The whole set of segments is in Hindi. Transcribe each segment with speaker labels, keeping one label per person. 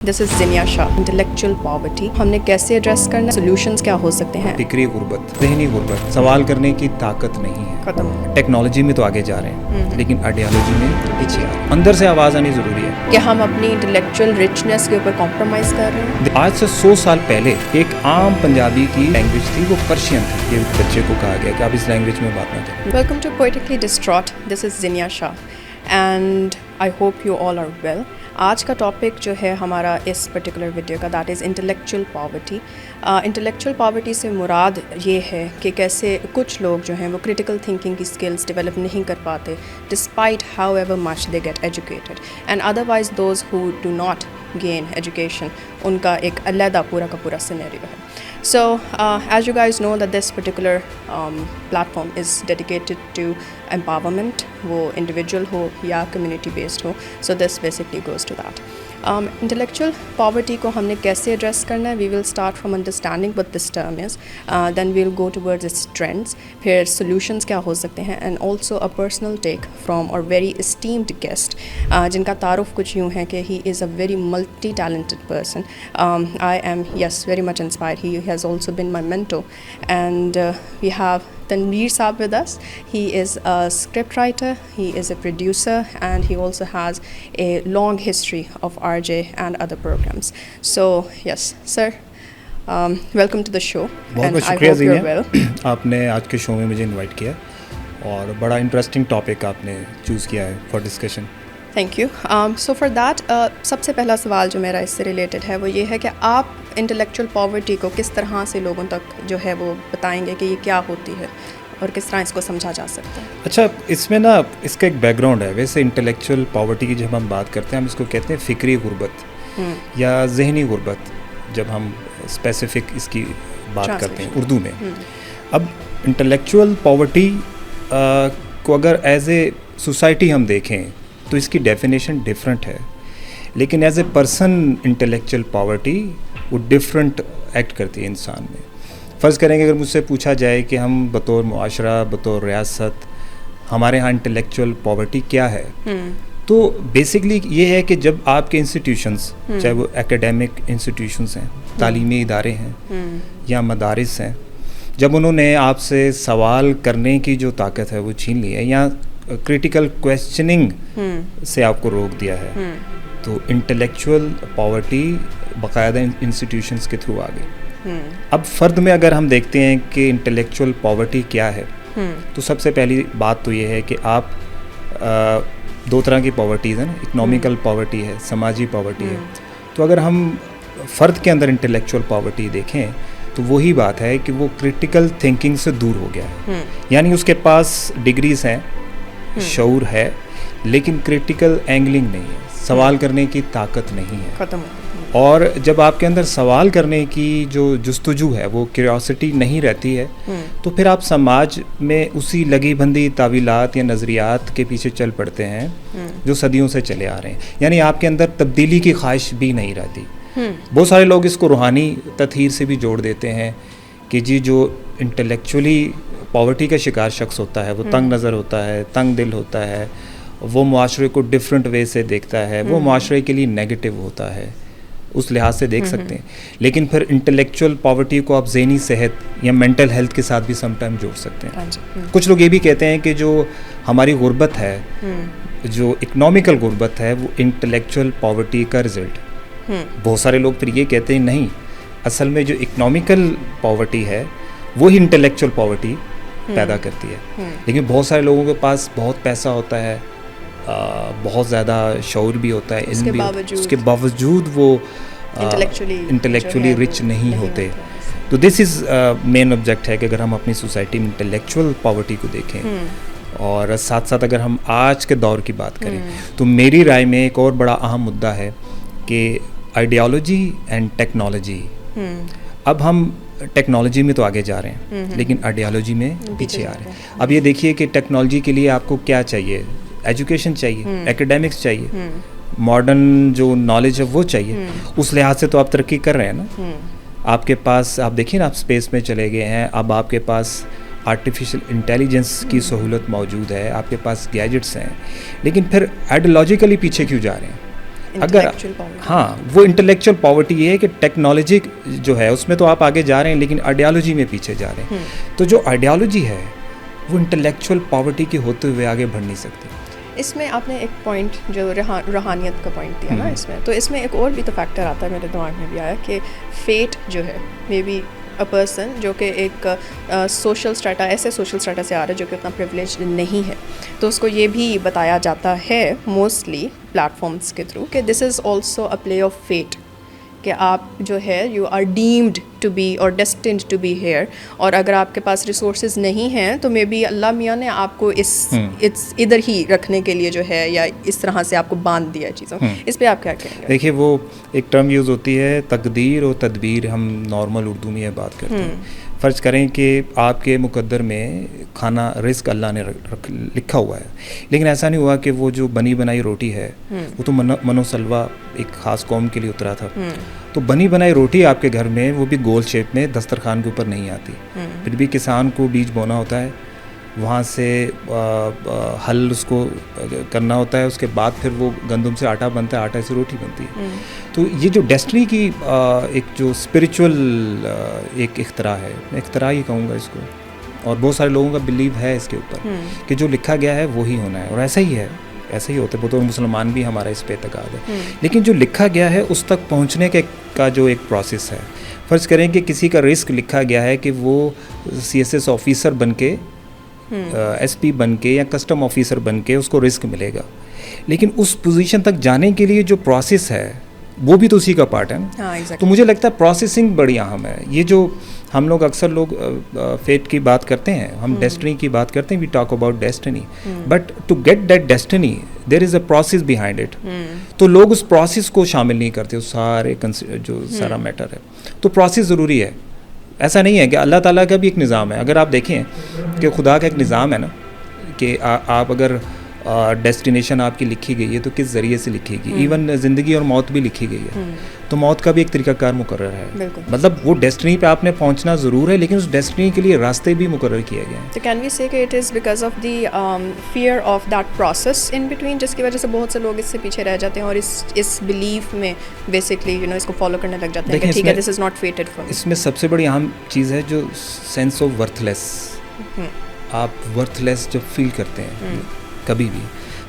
Speaker 1: This is Jinia Shah. Intellectual poverty हमने कैसे एड्रेस करना, सोल्यूशंस क्या हो सकते हैं।
Speaker 2: फिक्री गुर्बत, ज़हनी गुर्बत, सवाल करने की ताकत नहीं है।
Speaker 1: खत्म।
Speaker 2: टेक्नोलॉजी में तो आगे जा रहे हैं लेकिन आइडियोलॉजी में पीछे आ रहे हैं। अंदर से आवाज़ आनी ज़रूरी है।
Speaker 1: कि हम अपनी इंटेलेक्चुअल रिचनेस के ऊपर कॉम्प्रोमाइज़ कर रहे हैं।
Speaker 2: आज से 100 साल पहले एक आम पंजाबी की लैंग्वेज थी, वो पर्शियन थी। ये बच्चे को कहा गया कि आप इस लैंग्वेज में बात ना करें।
Speaker 1: Welcome to poetically distraught. This is Jinia Shah and I hope you all are well. आज का टॉपिक जो है हमारा इस पर्टिकुलर वीडियो का, that is intellectual poverty. Intellectual poverty से मुराद ये है कि कैसे कुछ लोग जो हैं वो क्रिटिकल थिंकिंग की स्किल्स डेवलप नहीं कर पाते despite how ever much they get educated, and otherwise those who do not gain education, उनका एक अलहदा पूरा का पूरा सिनेरियो है। So as you guys know that this particular platform is dedicated to empowerment, वो individual हो या community based हो, so this basically goes to that. Intellectual poverty को हमने कैसे address करना है, we will start from understanding what this term is, then we'll go towards its trends, फिर solutions क्या हो सकते हैं, and also a personal take from our very esteemed guest, जिनका तारुफ कुछ यूँ है कि he is a very multi-talented person. I am very much inspired. He has also been my mentor, and we have Tanveer Saab with us. He is a scriptwriter, he is a producer, and he also has a long history of RJ and other programs. So yes, sir, welcome to the show.
Speaker 2: बहुत शुक्रिया ज़िनिया, आपने आज के शो में मुझे इनवाइट किया और बड़ा इंटरेस्टिंग टॉपिक आपने चूज़ किया है for discussion.
Speaker 1: Thank you. So for that सबसे पहला सवाल जो मेरा इससे रिलेटेड है वो ये है कि आप इंटेलेक्चुअल पॉवर्टी को किस तरह से लोगों तक जो है वो बताएंगे कि ये क्या होती है और किस तरह इसको समझा जा सकता है।
Speaker 2: अच्छा, इसमें ना इसका एक बैकग्राउंड है। वैसे इंटेलेक्चुअल पॉवर्टी की जब हम बात करते हैं हम इसको कहते हैं फ़िक्री गुर्बत या ज़हनी गुर्बत, जब हम स्पेसिफिक इसकी बात करते हैं उर्दू में। अब इंटेलेक्चुअल पॉवर्टी को अगर एज ए सोसाइटी हम देखें तो इसकी डेफिनेशन डिफरेंट है, लेकिन as a person intellectual poverty वो डिफरेंट एक्ट करती है इंसान में। फ़र्ज़ करेंगे अगर मुझसे पूछा जाए कि हम बतौर मुआशरा, बतौर रियासत, हमारे यहाँ इंटेलेक्चुअल पॉवर्टी क्या है, तो बेसिकली ये है कि जब आपके इंस्टीट्यूशंस, चाहे वो एकेडमिक इंस्टीट्यूशंस हैं, तालीमी इदारे हैं या मदारिस हैं, जब उन्होंने आपसे सवाल करने की जो ताकत है वो छीन ली है या क्रिटिकल क्वेश्चनिंग से आपको रोक दिया है, तो इंटेलेक्चुअल पॉवर्टी बाकायदा इंस्टीट्यूशंस के थ्रू आ गई। अब फ़र्द में अगर हम देखते हैं कि इंटेलेक्चुअल पॉवर्टी क्या है, तो सबसे पहली बात तो ये है कि आप दो तरह की पॉवर्टीज़ हैं ना, इकनॉमिकल पॉवर्टी है, समाजी पॉवर्टी है। तो अगर हम फ़र्द के अंदर इंटेलेक्चुअल पॉवर्टी देखें तो वही बात है कि वो क्रिटिकल थिंकिंग से दूर हो गया है, यानी उसके पास डिग्रीज़ हैं, शऊर है, लेकिन क्रिटिकल एंगलिंग नहीं है, सवाल करने की ताकत नहीं है।
Speaker 1: खत्म।
Speaker 2: और जब आपके अंदर सवाल करने की जो जुस्तजू है, वो क्यूरियोसिटी नहीं रहती है, तो फिर आप समाज में उसी लगी बंदी तावीलात या नज़रियात के पीछे चल पड़ते हैं जो सदियों से चले आ रहे हैं, यानी आपके अंदर तब्दीली की ख्वाहिश भी नहीं रहती। बहुत सारे लोग इसको रूहानी तत्हीर से भी जोड़ देते हैं कि जी जो इंटेलेक्चुअली पॉवर्टी का शिकार शख्स होता है वो तंग नज़र होता है, तंग दिल होता है, वो मुआशरे को डिफरेंट वे से देखता है, वो मुआशरे के लिए नेगेटिव होता है, उस लिहाज से देख सकते हैं। लेकिन फिर इंटेलेक्चुअल पॉवर्टी को आप ज़हनी सेहत या मेंटल हेल्थ के साथ भी समटाइम जोड़ सकते हैं। कुछ लोग ये भी कहते हैं कि जो हमारी गुर्बत है, जो इकनॉमिकल गुर्बत है, वो इंटेलेक्चुअल पॉवर्टी का रिज़ल्ट। बहुत सारे लोग फिर ये कहते हैं नहीं, असल में जो इकनॉमिकल पॉवर्टी है वही इंटेलेक्चुअल पॉवर्टी पैदा करती है। लेकिन बहुत सारे लोगों के पास बहुत पैसा होता है, बहुत ज़्यादा शऊर भी होता है, इल्म भी, उसके बावजूद वो इंटेलेक्चुअली रिच नहीं होते। तो दिस इज़ मेन ऑब्जेक्ट है कि अगर हम अपनी सोसाइटी में इंटेलेक्चुअल पॉवर्टी को देखें और साथ साथ अगर हम आज के दौर की बात करें, तो मेरी राय में एक और बड़ा अहम मुद्दा है कि आइडियोलॉजी एंड टेक्नोलॉजी। अब हम टेक्नोलॉजी में तो आगे जा रहे हैं लेकिन आइडियोलॉजी में पीछे आ रहे हैं। अब ये देखिए कि टेक्नोलॉजी के लिए आपको क्या चाहिए, एजुकेशन चाहिए, एकेडमिक्स चाहिए, मॉडर्न जो नॉलेज है वो चाहिए। उस लिहाज से तो आप तरक्की कर रहे हैं ना। आपके पास, आप देखिए ना, आप स्पेस में चले गए हैं, अब आपके पास आर्टिफिशियल इंटेलिजेंस की सहूलत मौजूद है, आपके पास गैजेट्स हैं, लेकिन फिर आइडियोलॉजिकली पीछे क्यों जा रहे हैं? अगर हाँ, वो इंटेलेक्चुअल पॉवर्टी ये है कि टेक्नोलॉजी जो है उसमें तो आप आगे जा रहे हैं लेकिन आइडियोलॉजी में पीछे जा रहे हैं। तो जो आइडियोलॉजी है वो इंटेलेक्चुअल पॉवर्टी के होते हुए आगे बढ़ नहीं सकती।
Speaker 1: इसमें आपने एक पॉइंट जो रूहानियत का पॉइंट दिया ना इसमें, तो इसमें एक और भी तो फैक्टर आता है, मेरे दिमाग में भी आया कि फेट जो है, मे बी अ पर्सन जो कि एक सोशल स्ट्रेटा, ऐसे सोशल स्ट्रेटा से आ रहा है जो कि उतना प्रिविलेज नहीं है, तो उसको ये भी बताया जाता है मोस्टली प्लेटफॉर्म्स के थ्रू कि this is also a play of fate, कि आप जो है you are deemed to be और डेस्टिन्ड टू बी हेयर, और अगर आपके पास रिसोर्सेज नहीं हैं तो मे बी अल्लाह मियाँ ने आपको इस इधर ही रखने के लिए जो है या इस तरह से आपको बांध दिया चीज़ों। इस पे आप क्या कहेंगे?
Speaker 2: देखिए, वो एक टर्म यूज़ होती है तकदीर और तदबीर, हम नॉर्मल उर्दू में ये बात करते हैं। फ़र्ज़ करें कि आपके मुकद्दर में खाना रिस्क अल्लाह ने लिखा हुआ है, लेकिन ऐसा नहीं हुआ कि वो जो बनी बनाई रोटी है वो तो मनोसलवा एक ख़ास कौम के लिए उतरा था। तो बनी बनाई रोटी आपके घर में, वो भी गोल शेप में दस्तरखान के ऊपर नहीं आती। फिर भी किसान को बीज बोना होता है, वहाँ से हल उसको करना होता है, उसके बाद फिर वो गंदम से आटा बनता है, आटा से रोटी बनती है। तो ये जो डेस्टिनी की एक जो स्पिरिचुअल एक इख्तरा है, मैं इख्तरा ही कहूँगा इसको, और बहुत सारे लोगों का बिलीव है इसके ऊपर कि जो लिखा गया है वो ही होना है, और ऐसा ही है, ऐसा ही होता है। तो मुसलमान भी हमारा इस पे एतकाद है, लेकिन जो लिखा गया है उस तक पहुँचने का जो एक प्रोसेस है, फ़र्ज़ करें कि किसी का रिस्क लिखा गया है कि वो CSS ऑफिसर बन के SP बन के या कस्टम ऑफिसर बन के उसको रिस्क मिलेगा, लेकिन उस पोजीशन तक जाने के लिए जो प्रोसेस है वो भी तो उसी का पार्ट है।
Speaker 1: हाँ, exactly.
Speaker 2: तो मुझे लगता है प्रोसेसिंग बड़ी अहम है। ये जो हम लोग अक्सर लोग फेट की बात करते हैं, हम डेस्टिनी की बात करते हैं, we talk about destiny, but to get that destiny there is a process behind it. तो लोग उस प्रोसेस को शामिल नहीं करते, उस सारे जो सारा मैटर है। तो प्रोसेस ज़रूरी है। ऐसा नहीं है कि अल्लाह ताला का भी एक निज़ाम है। अगर आप देखें कि खुदा का एक निज़ाम है ना, कि आप अगर डेस्टिनेशन आपकी लिखी गई है तो किस ज़रिए से लिखी गई, इवन ज़िंदगी और मौत भी लिखी गई है, तो मौत का भी एक तरीक़ाकार मुकर्रर है। मतलब वो डेस्टिनी पे आपने पहुंचना ज़रूर है, लेकिन उस डेस्टिनी के लिए रास्ते भी मुकर्रर किए गए हैं।
Speaker 1: तो कैन वी से कि it is because of the fear of that process in between, जिसकी वजह से बहुत से लोग इससे पीछे रह जाते हैं और इस बिलीफ में बेसिकली इसको फॉलो करने लग जाते हैं कि ठीक है, this is not फेटेड for me. इसमें
Speaker 2: सबसे बड़ी अहम चीज़ है जो सेंस ऑफ वर्थलेस। आप वर्थलेस जब फील करते हैं कभी भी,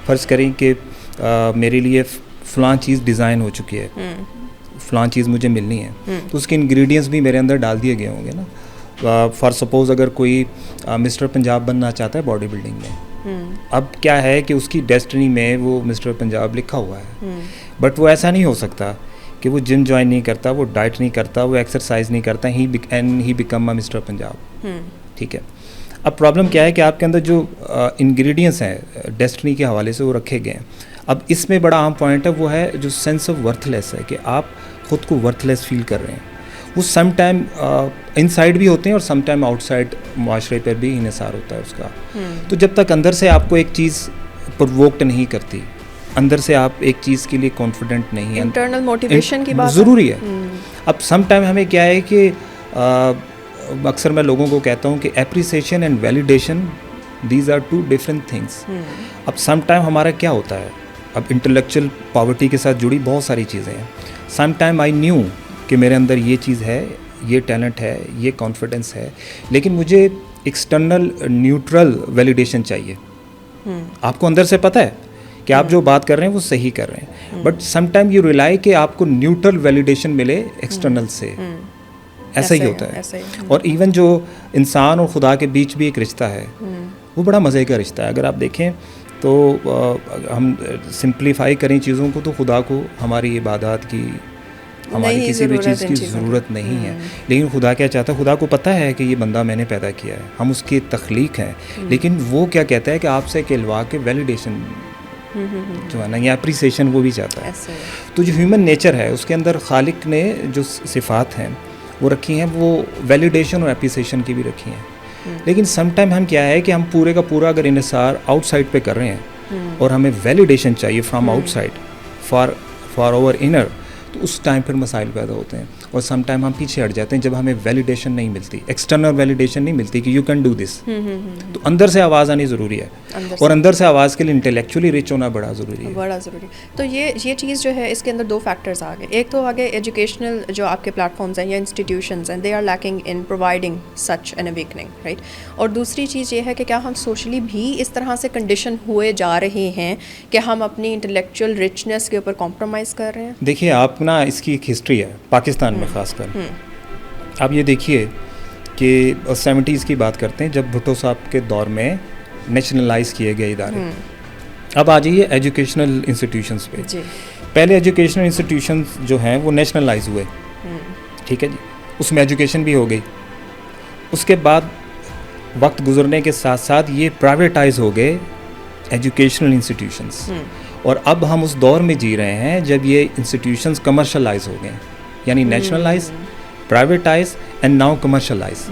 Speaker 2: फ़र्ज़ करें कि मेरे लिए फ़लाँ चीज़ डिज़ाइन हो चुकी है, फ़लाँ चीज़ मुझे मिलनी है, तो उसके इंग्रेडिएंट्स भी मेरे अंदर डाल दिए गए होंगे ना। फॉर सपोज़ अगर कोई मिस्टर पंजाब बनना चाहता है बॉडी बिल्डिंग में, अब क्या है कि उसकी डेस्टिनी में वो मिस्टर पंजाब लिखा हुआ है, बट वो ऐसा नहीं हो सकता कि वो जिम ज्वाइन नहीं करता, वो डाइट नहीं करता, वो एक्सरसाइज नहीं करता, he become a mister Punjab. ठीक है, अब प्रॉब्लम क्या है कि आपके अंदर जो इंग्रेडिएंट्स हैं डेस्टिनी के हवाले से वो रखे गए हैं। अब इसमें बड़ा अहम पॉइंट है, वो है जो सेंस ऑफ वर्थलेस है, कि आप ख़ुद को वर्थलेस फील कर रहे हैं। वो सम टाइम इनसाइड भी होते हैं और सम टाइम आउटसाइड माशरे पर भी इन्हिसार होता है उसका। तो जब तक अंदर से आपको एक चीज़ प्रोवोक्ट नहीं करती, अंदर से आप एक चीज़ के लिए कॉन्फिडेंट नहीं है,
Speaker 1: इंटरनल मोटिवेशन की बात
Speaker 2: ज़रूरी है। अब सम टाइम हमें क्या है कि अक्सर मैं लोगों को कहता हूँ कि appreciation and validation, these are two different things. अब सम टाइम हमारा क्या होता है, अब इंटेलेक्चुअल पॉवर्टी के साथ जुड़ी बहुत सारी चीज़ें हैं। सम टाइम आई न्यू कि मेरे अंदर ये चीज़ है, ये टैलेंट है, ये कॉन्फिडेंस है, लेकिन मुझे एक्सटर्नल न्यूट्रल वैलिडेशन चाहिए। आपको अंदर से पता है कि आप जो बात कर रहे हैं वो सही कर रहे हैं, but some time you rely कि आपको न्यूट्रल वैलिडेशन मिले एक्सटर्नल से। ऐसा ही होता है। और इवन जो इंसान और खुदा के बीच भी एक रिश्ता है, वो बड़ा मज़े का रिश्ता है। अगर आप देखें तो हम सिंप्लीफाई करें चीज़ों को, तो खुदा को हमारी इबादत की, हमारी किसी भी चीज़ की ज़रूरत नहीं है। लेकिन खुदा क्या चाहता है, खुदा को पता है कि ये बंदा मैंने पैदा किया है, हम उसकी तख्लीक हैं, लेकिन वो क्या कहता है कि आपसे कहलवा के वैलिडेशन जो है ना, या अप्रिसिएशन वो भी चाहता है। तो जो ह्यूमन नेचर है उसके अंदर खालिक ने जो सिफ़ात हैं वो रखी हैं, वो वैलिडेशन और एप्रिसिएशन की भी रखी हैं। लेकिन सम टाइम हम क्या है कि हम पूरे का पूरा अगर इन्हिसार आउटसाइड पे कर रहे हैं और हमें वैलिडेशन चाहिए from outside for our inner, तो उस टाइम फिर मसाइल पैदा होते हैं। और सम टाइम हम पीछे हट जाते हैं जब हमें वैलिडेशन नहीं मिलती, एक्सटर्नल वैलिडेशन नहीं मिलती कि यू कैन डू दिस। तो अंदर से आवाज़ आनी ज़रूरी है, और अंदर से आवाज़ के लिए इंटेलेक्चुअली रिच होना बड़ा ज़रूरी है।
Speaker 1: बड़ा ज़रूरी। तो ये चीज़ जो है, इसके अंदर दो फैक्टर्स आ गए। एक तो आगे एजुकेशनल जो आपके प्लेटफॉर्म्स हैं या इंस्टीट्यूशंस हैं, they are lacking in providing such an awakening, right. और दूसरी चीज़ ये है कि क्या हम सोशली भी इस तरह से कंडीशन हुए जा रहे हैं कि हम अपनी इंटेलेक्चुअल रिचनेस के ऊपर कॉम्प्रोमाइज़ कर रहे हैं?
Speaker 2: देखिए, आप ना इसकी एक हिस्ट्री है पाकिस्तान में ख़ासकर। आप ये देखिए कि 70s की बात करते हैं, जब भुट्टो साहब के दौर में नेशनलाइज किए गए इदारे। अब आ जाइए एजुकेशनल इंस्टीट्यूशंस पे। पहले एजुकेशनल इंस्टीट्यूशंस जो हैं वो नेशनलाइज हुए, ठीक है जी, उसमें एजुकेशन भी हो गई। उसके बाद वक्त गुजरने के साथ साथ ये प्राइवेटाइज हो गए एजुकेशनल इंस्टीट्यूशंस, और अब हम उस दौर में जी रहे हैं जब ये इंस्टीट्यूशंस कमर्शलाइज हो गए, यानी nationalise, privatise and now commercialise.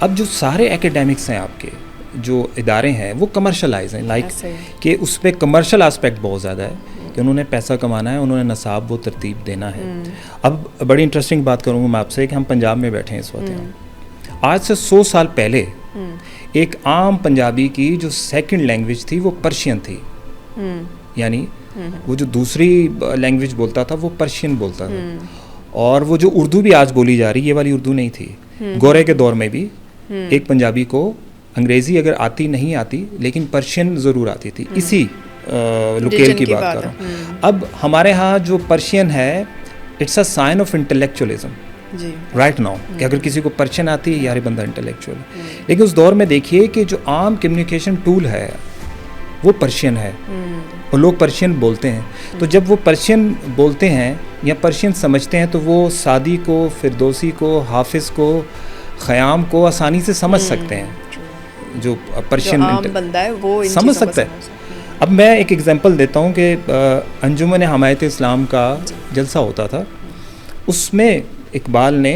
Speaker 2: अब जो सारे एकेडमिक्स हैं आपके जो इदारे हैं वो कमर्शलाइज हैं, लाइक कि उस पर कमर्शल आस्पेक्ट बहुत ज़्यादा है कि उन्होंने पैसा कमाना है, उन्होंने नसाब वो तरतीब देना है। अब बड़ी इंटरेस्टिंग बात करूँगा मैं आपसे कि हम पंजाब में बैठे हैं इस वक्त यहाँ। आज से 100 साल पहले एक आम पंजाबी की जो सेकंड लैंग्वेज थी वो पर्शियन थी, यानी वो जो दूसरी लैंग्वेज बोलता था वो पर्शियन बोलता था। और वो जो उर्दू भी आज बोली जा रही, ये वाली उर्दू नहीं थी। गोरे के दौर में भी एक पंजाबी को अंग्रेज़ी अगर आती नहीं आती, लेकिन पर्शियन ज़रूर आती थी। इसी लोकेल की बात कर रहा हूँ। अब हमारे यहाँ जो पर्शियन है, it's a sign of intellectualism right now, कि अगर किसी को पर्शियन आती है, यार बंदा इंटेलेक्चुअल है। लेकिन उस दौर में देखिए कि जो आम कम्युनिकेशन टूल है वो पर्शियन है, और लोग पर्शियन बोलते हैं। तो जब वो पर्शियन बोलते हैं या पर्शियन समझते हैं, तो वो सादी को, फिरदौसी को, हाफिज़ को, ख़याम को आसानी से समझ सकते हैं। जो पर्शियन
Speaker 1: बंदा है वो
Speaker 2: समझ सकता है। अब मैं एक एग्जांपल देता हूँ कि अंजुमन हमायत इस्लाम का जलसा होता था, उसमें इकबाल ने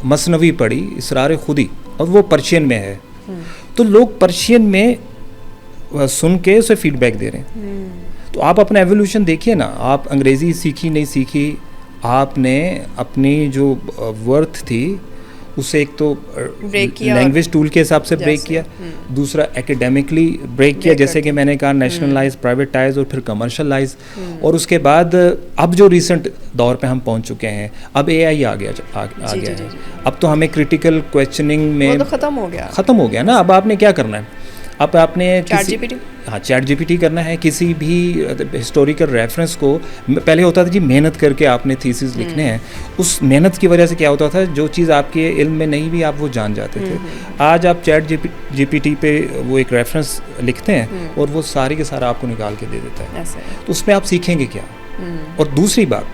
Speaker 2: मसनवी पढ़ी, इसरार खुदी, और वो पर्शियन में है। तो लोग पर्शियन में सुन के उसे फीडबैक दे रहे हैं। तो आप अपना एवोल्यूशन देखिए ना, आप अंग्रेज़ी सीखी नहीं सीखी, आपने अपनी जो वर्थ थी उसे एक तो लैंग्वेज टूल के हिसाब से ब्रेक किया, दूसरा एकेडमिकली ब्रेक किया, जैसे कि मैंने कहा नेशनलाइज, प्राइवेटाइज और फिर कमर्शलाइज। और उसके बाद अब जो रिसेंट दौर पे हम पहुंच चुके हैं, अब AI आ गया है। अब तो हमें क्रिटिकल क्वेश्चनिंग में
Speaker 1: वो तो ख़त्म हो गया
Speaker 2: ना। अब आपने क्या करना है, अब आपने चैट जीपीटी करना है। किसी भी हिस्टोरिकल रेफरेंस को पहले होता था जी मेहनत करके आपने थीसिस लिखने हैं, उस मेहनत की वजह से क्या होता था, जो चीज़ आपके इल्म में नहीं भी आप वो जान जाते थे। आज आप चैट जीपीटी पे वो एक रेफरेंस लिखते हैं और वो सारी के सारा आपको निकाल के दे देता है। तो उसमें आप सीखेंगे क्या? और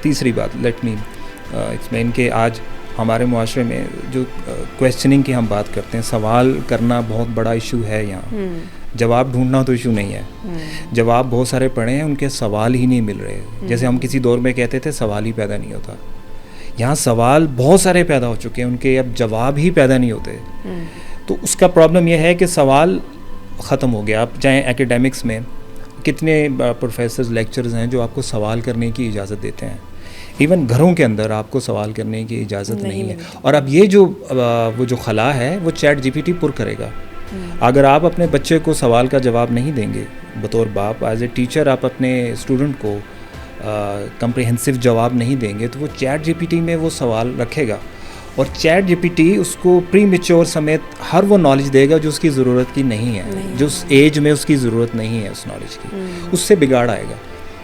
Speaker 2: तीसरी बात लेट मी एक्सप्लेन के आज हमारे मुआशरे में जो क्वेश्चनिंग की हम बात करते हैं, सवाल करना बहुत बड़ा इशू है यहाँ। जवाब ढूंढना तो इशू नहीं है, जवाब बहुत सारे पढ़े हैं, उनके सवाल ही नहीं मिल रहे। जैसे हम किसी दौर में कहते थे सवाल ही पैदा नहीं होता, यहाँ सवाल बहुत सारे पैदा हो चुके हैं, उनके अब जवाब ही पैदा नहीं होते। तो उसका प्रॉब्लम यह है कि सवाल ख़त्म हो गया। आप चाहे एकेडमिक्स में कितने प्रोफेसर्स लेक्चर्स हैं जो आपको सवाल करने की इजाज़त देते हैं, इवन घरों के अंदर आपको सवाल करने की इजाज़त नहीं है। और अब ये जो वो जो खला है वो चैट जीपीटी पुर करेगा। अगर आप अपने बच्चे को सवाल का जवाब नहीं देंगे बतौर बाप, एज ए टीचर आप अपने स्टूडेंट को कम्प्रिहेंसिव जवाब नहीं देंगे, तो वो चैट जीपीटी में वो सवाल रखेगा और चैट जीपीटी उसको प्री मैच्योर समेत हर वो नॉलेज देगा जो उसकी ज़रूरत की नहीं है, जो उस एज में उसकी ज़रूरत नहीं है उस नॉलेज की। उससे बिगाड़ आएगा,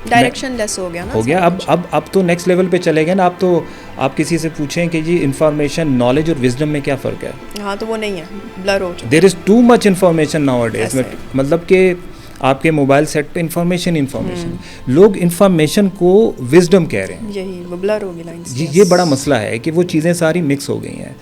Speaker 1: डायरेक्शन लेस हो गया ना।
Speaker 2: अब तो नेक्स्ट लेवल पे चले गए ना। अब तो आप किसी से पूछें कि जी इंफॉर्मेशन, नॉलेज और विजडम में क्या फ़र्क है,
Speaker 1: हाँ तो वो नहीं है, ब्लर हो चुका।
Speaker 2: There is too much information nowadays. मतलब कि आपके मोबाइल सेट पे इन्फॉर्मेशन लोग इन्फॉर्मेशन को विजडम कह रहे हैं,
Speaker 1: यही वो ब्लर हो गई लाइंस।
Speaker 2: ये बड़ा मसला है कि वो चीज़ें सारी मिक्स हो गई हैं।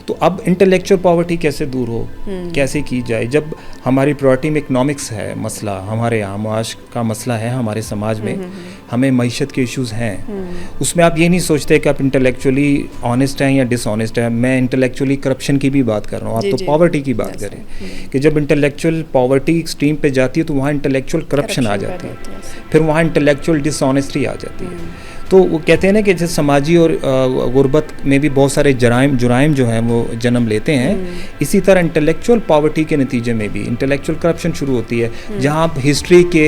Speaker 2: तो अब इंटेलेक्चुअल पॉवर्टी कैसे दूर हो, कैसे की जाए, जब हमारी प्रायोरिटी में इकनॉमिक्स है मसला, हमारे यहाँ मुआश का मसला है, हमारे समाज में हमें मईशत के इश्यूज़ हैं, उसमें आप ये नहीं सोचते कि आप इंटेलेक्चुअली ऑनेस्ट हैं या डिसऑनेस्ट हैं। मैं इंटेलेक्चुअली करप्शन की भी बात कर रहा हूँ, आप तो पॉवर्टी की बात करें कि जब इंटेलेक्चुअल पॉवर्टी एक्सट्रीम पे जाती है तो वहाँ इंटेलेक्चुअल करप्शन आ जाती है, फिर वहाँ इंटेलेक्चुअल डिसऑनेस्टी आ जाती है। तो वो कहते हैं ना कि जैसे समाजी और गुर्बत में भी बहुत सारे जुराइम जो हैं वो जन्म लेते हैं, इसी तरह इंटेलेक्चुअल पॉवर्टी के नतीजे में भी इंटेलेक्चुअल करप्शन शुरू होती है, जहां आप हिस्ट्री के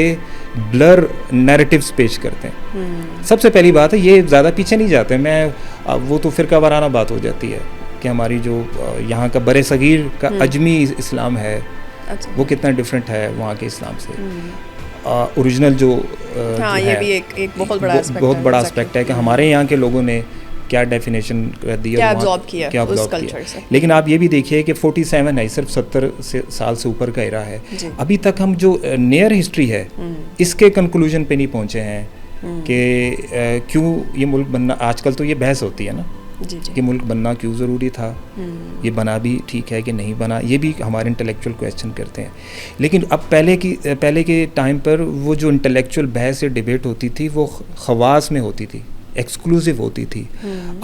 Speaker 2: ब्लर नैरेटिव्स पेश करते हैं। सबसे पहली बात है, ये ज़्यादा पीछे नहीं जाते, वो तो फिरका वाराना बात हो जाती है कि हमारी जो यहाँ का बरे सगीर का अजमी इस्लाम है,
Speaker 1: अच्छा,
Speaker 2: वो कितना डिफरेंट है वहाँ के इस्लाम से। ओरिजिनल जो
Speaker 1: हाँ, ये भी एक बहुत बड़ा
Speaker 2: एस्पेक्ट है कि हमारे यहाँ के लोगों ने क्या डेफिनेशन दी है,
Speaker 1: क्या अब्जॉर्ब किया उस कल्चर से।
Speaker 2: लेकिन आप ये भी देखिए कि 47 है, सिर्फ 70 साल से ऊपर का एरा है, अभी तक हम जो नियर हिस्ट्री है इसके कंक्लूजन पे नहीं पहुँचे हैं कि क्यों ये मुल्क बनना, आजकल तो ये बहस होती है ना कि मुल्क बनना क्यों ज़रूरी था, ये बना भी ठीक है कि नहीं बना, ये भी हमारे इंटेलेक्चुअल क्वेश्चन करते हैं। लेकिन अब पहले के टाइम पर वो जो इंटेलेक्चुअल बहस या डिबेट होती थी वो ख़वास में होती थी, एक्सक्लूसिव होती थी,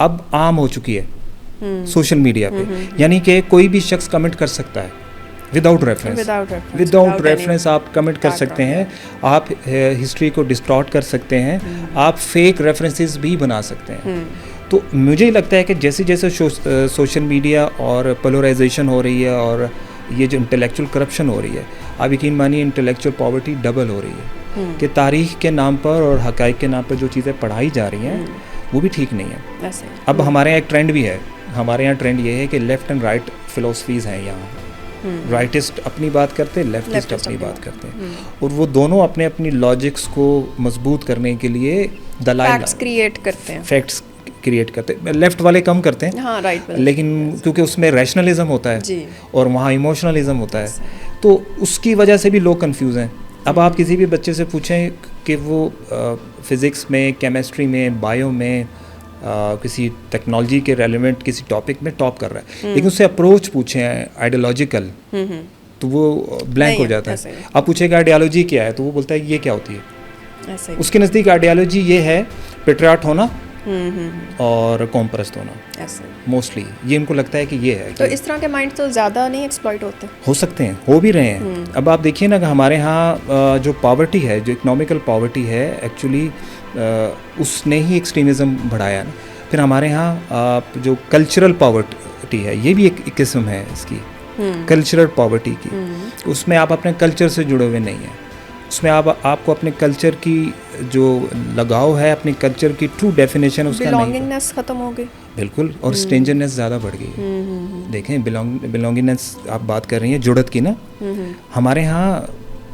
Speaker 2: अब आम हो चुकी है सोशल मीडिया पे, यानी कि कोई भी शख्स कमेंट कर सकता है विदाउट रेफरेंस आप कमेंट कर सकते हैं, आप हिस्ट्री को डिस्टॉर्ट कर सकते हैं, आप फेक रेफरेंसेस भी बना सकते हैं। तो मुझे लगता है कि जैसे जैसे सोशल मीडिया और पोलराइजेशन हो रही है और ये जो इंटेलेक्चुअल करप्शन हो रही है, आप यकीन मानिए इंटेलेक्चुअल पॉवर्टी डबल हो रही है कि तारीख़ के नाम पर और हक़ाइक़ के नाम पर जो चीज़ें पढ़ाई जा रही हैं वो भी ठीक नहीं है। अब हमारे यहाँ एक ट्रेंड भी है, हमारे यहाँ ट्रेंड ये है कि लेफ़्ट एंड राइट फ़िलोसफीज़ हैं यहाँ, राइटिस्ट अपनी बात करते हैं, लेफ्टिस्ट अपनी बात करते हैं, और वो दोनों अपने अपनी लॉजिक्स को मजबूत करने के लिए
Speaker 1: फैक्ट्स क्रिएट करते हैं,
Speaker 2: लेफ्ट वाले कम करते हैं,
Speaker 1: हाँ, राइट,
Speaker 2: लेकिन क्योंकि उसमें रैशनलिज्म होता है और वहाँ इमोशनलिज्म होता है, तो उसकी वजह से भी लोग कंफ्यूज हैं। अब आप किसी भी बच्चे से पूछें कि वो फिज़िक्स में, केमिस्ट्री में, बायो में, किसी टेक्नोलॉजी के रेलेवेंट किसी टॉपिक में टॉप कर रहा है, लेकिन उससे अप्रोच पूछें आइडियोलॉजिकल तो वो ब्लैंक हो जाता है। आप पूछेगा आइडियोलॉजी क्या है तो वो बोलता है ये क्या होती है। उसके नज़दीक आइडियोलॉजी ये है पेट्रियाट होना और कौम परस्त होना, मोस्टली ये इनको लगता है कि ये है।
Speaker 1: तो इस तरह के माइंड तो ज़्यादा नहीं एक्सप्लॉइट होते,
Speaker 2: हो सकते हैं, हो भी रहे हैं। अब आप देखिए ना कि हमारे यहाँ जो पॉवर्टी है, जो इकोनॉमिकल पॉवर्टी है, एक्चुअली उसने ही एक्सट्रीमिज़म बढ़ाया ना। फिर हमारे यहाँ जो कल्चरल पॉवर्टी है, ये भी एक किस्म है इसकी, कल्चरल पॉवर्टी की। उसमें आप अपने कल्चर से जुड़े हुए नहीं हैं, उसमें आपको अपने कल्चर की जो लगाव है, अपने कल्चर की ट्रू डेफिनेशन उसका नहीं,
Speaker 1: बिलोंगिंगनेस खत्म हो गई बिल्कुल,
Speaker 2: और स्ट्रेंजरनेस ज़्यादा बढ़ गई। देखें बिलोंगिंगनेस आप बात कर रही हैं, जुड़त की ना, हमारे यहाँ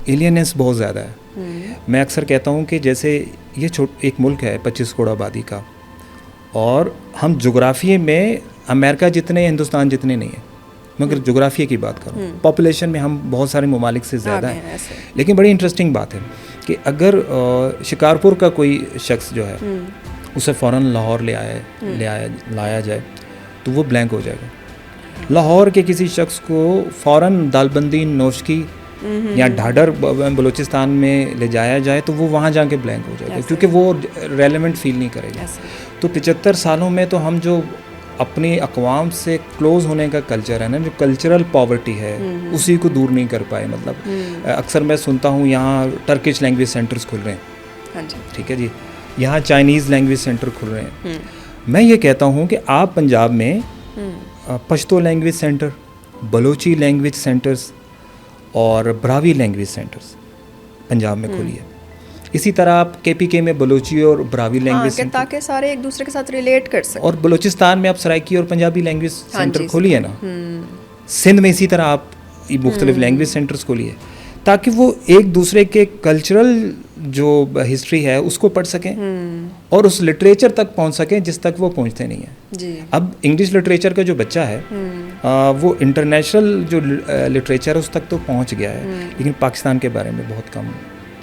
Speaker 2: एलियनेस बहुत ज़्यादा है। मैं अक्सर कहता हूँ कि जैसे ये एक मुल्क है 25 करोड़ आबादी का, और हम जोग्राफी में अमेरिका जितने, हिंदुस्तान जितने नहीं हैं, मगर जोग्राफी की बात करूँ, पॉपुलेशन में हम बहुत सारे ममालिक से ज़्यादा हैं। लेकिन बड़ी इंटरेस्टिंग बात है कि अगर शिकारपुर का कोई शख्स जो है उसे फ़ौरन लाहौर लाया जाए तो वो ब्लैंक हो जाएगा। लाहौर के किसी शख्स को फ़ौरन दालबंदी, नौशकी या ढाडर बलूचिस्तान में ले जाया जाए तो वो वहाँ जाके ब्लैंक हो जाएगा, क्योंकि वो रेलेवेंट फील नहीं करेगा। तो 75 सालों में तो हम जो अपनी अक़वाम से क्लोज़ होने का कल्चर है ना, जो कल्चरल पॉवर्टी है, उसी को दूर नहीं कर पाए। मतलब अक्सर मैं सुनता हूँ यहाँ टर्किश लैंग्वेज सेंटर्स खुल रहे हैं, ठीक है जी, यहाँ चाइनीज़ लैंग्वेज सेंटर खुल रहे हैं। मैं ये कहता हूँ कि आप पंजाब में Pashto language centre, Balochi language centres और ब्रावी लैंग्वेज सेंटर्स पंजाब में खोलिए। इसी तरह आप KPK में बलोची और ब्रावी लैंग्वेज सेंटर,
Speaker 1: ताकि सारे एक दूसरे के साथ रिलेट कर सकें।
Speaker 2: और बलूचिस्तान में आप सराइकी और पंजाबी लैंग्वेज सेंटर खोलिए ना, सिंध में इसी तरह आप मुख्तलिफ लैंग्वेज सेंटर्स खोलिए, ताकि वो एक दूसरे के कल्चरल जो हिस्ट्री है उसको पढ़ सकें और उस लिटरेचर तक पहुंच सकें जिस तक वो पहुंचते नहीं हैं। अब इंग्लिश लिटरेचर का जो बच्चा है वो इंटरनेशनल जो लिटरेचर है उस तक तो पहुंच गया है, लेकिन पाकिस्तान के बारे में बहुत कम।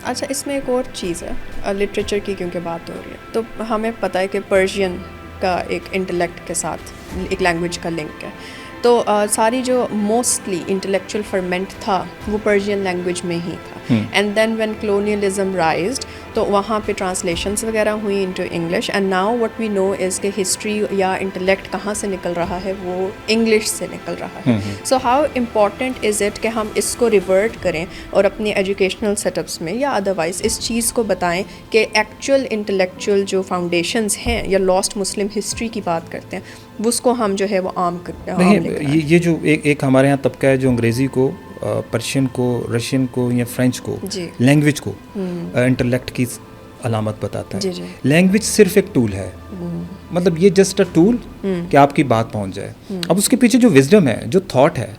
Speaker 1: अच्छा, इसमें एक और चीज़ है लिटरेचर की, क्योंकि बात हो रही है, तो हमें पता है कि पर्शियन का एक इंटेलेक्ट के साथ एक लैंग्वेज का लिंक है, तो सारी जो मोस्टली इंटेलेक्चुअल फर्मेंट था वो पर्शियन लैंग्वेज में ही था। And then when colonialism rised तो वहाँ पे ट्रांसलेशंस वगैरह हुई into English, and now what we know is कि हिस्ट्री या इंटेलेक्ट कहाँ से निकल रहा है, वो इंग्लिश से निकल रहा है. So how important is it कि हम इसको रिवर्ट करें और अपने एजुकेशनल सेटअप्स में या अदरवाइज इस चीज़ को बताएं कि एक्चुअल इंटेलेक्चुअल जो फाउंडेशंस हैं या लॉस्ट मुस्लिम हिस्ट्री की बात करते हैं, उसको हम जो है वो आम
Speaker 2: नहीं. ये जो एक हमारे यहाँ तबका है जो अंग्रेज़ी को, पर्शियन को, रशियन को या फ्रेंच को, लैंग्वेज को इंटेलेक्ट की अलामत बताता है. लैंग्वेज सिर्फ एक टूल है, मतलब ये जस्ट अ टूल कि आपकी बात पहुंच जाए. अब उसके पीछे जो विजडम है, जो थॉट है,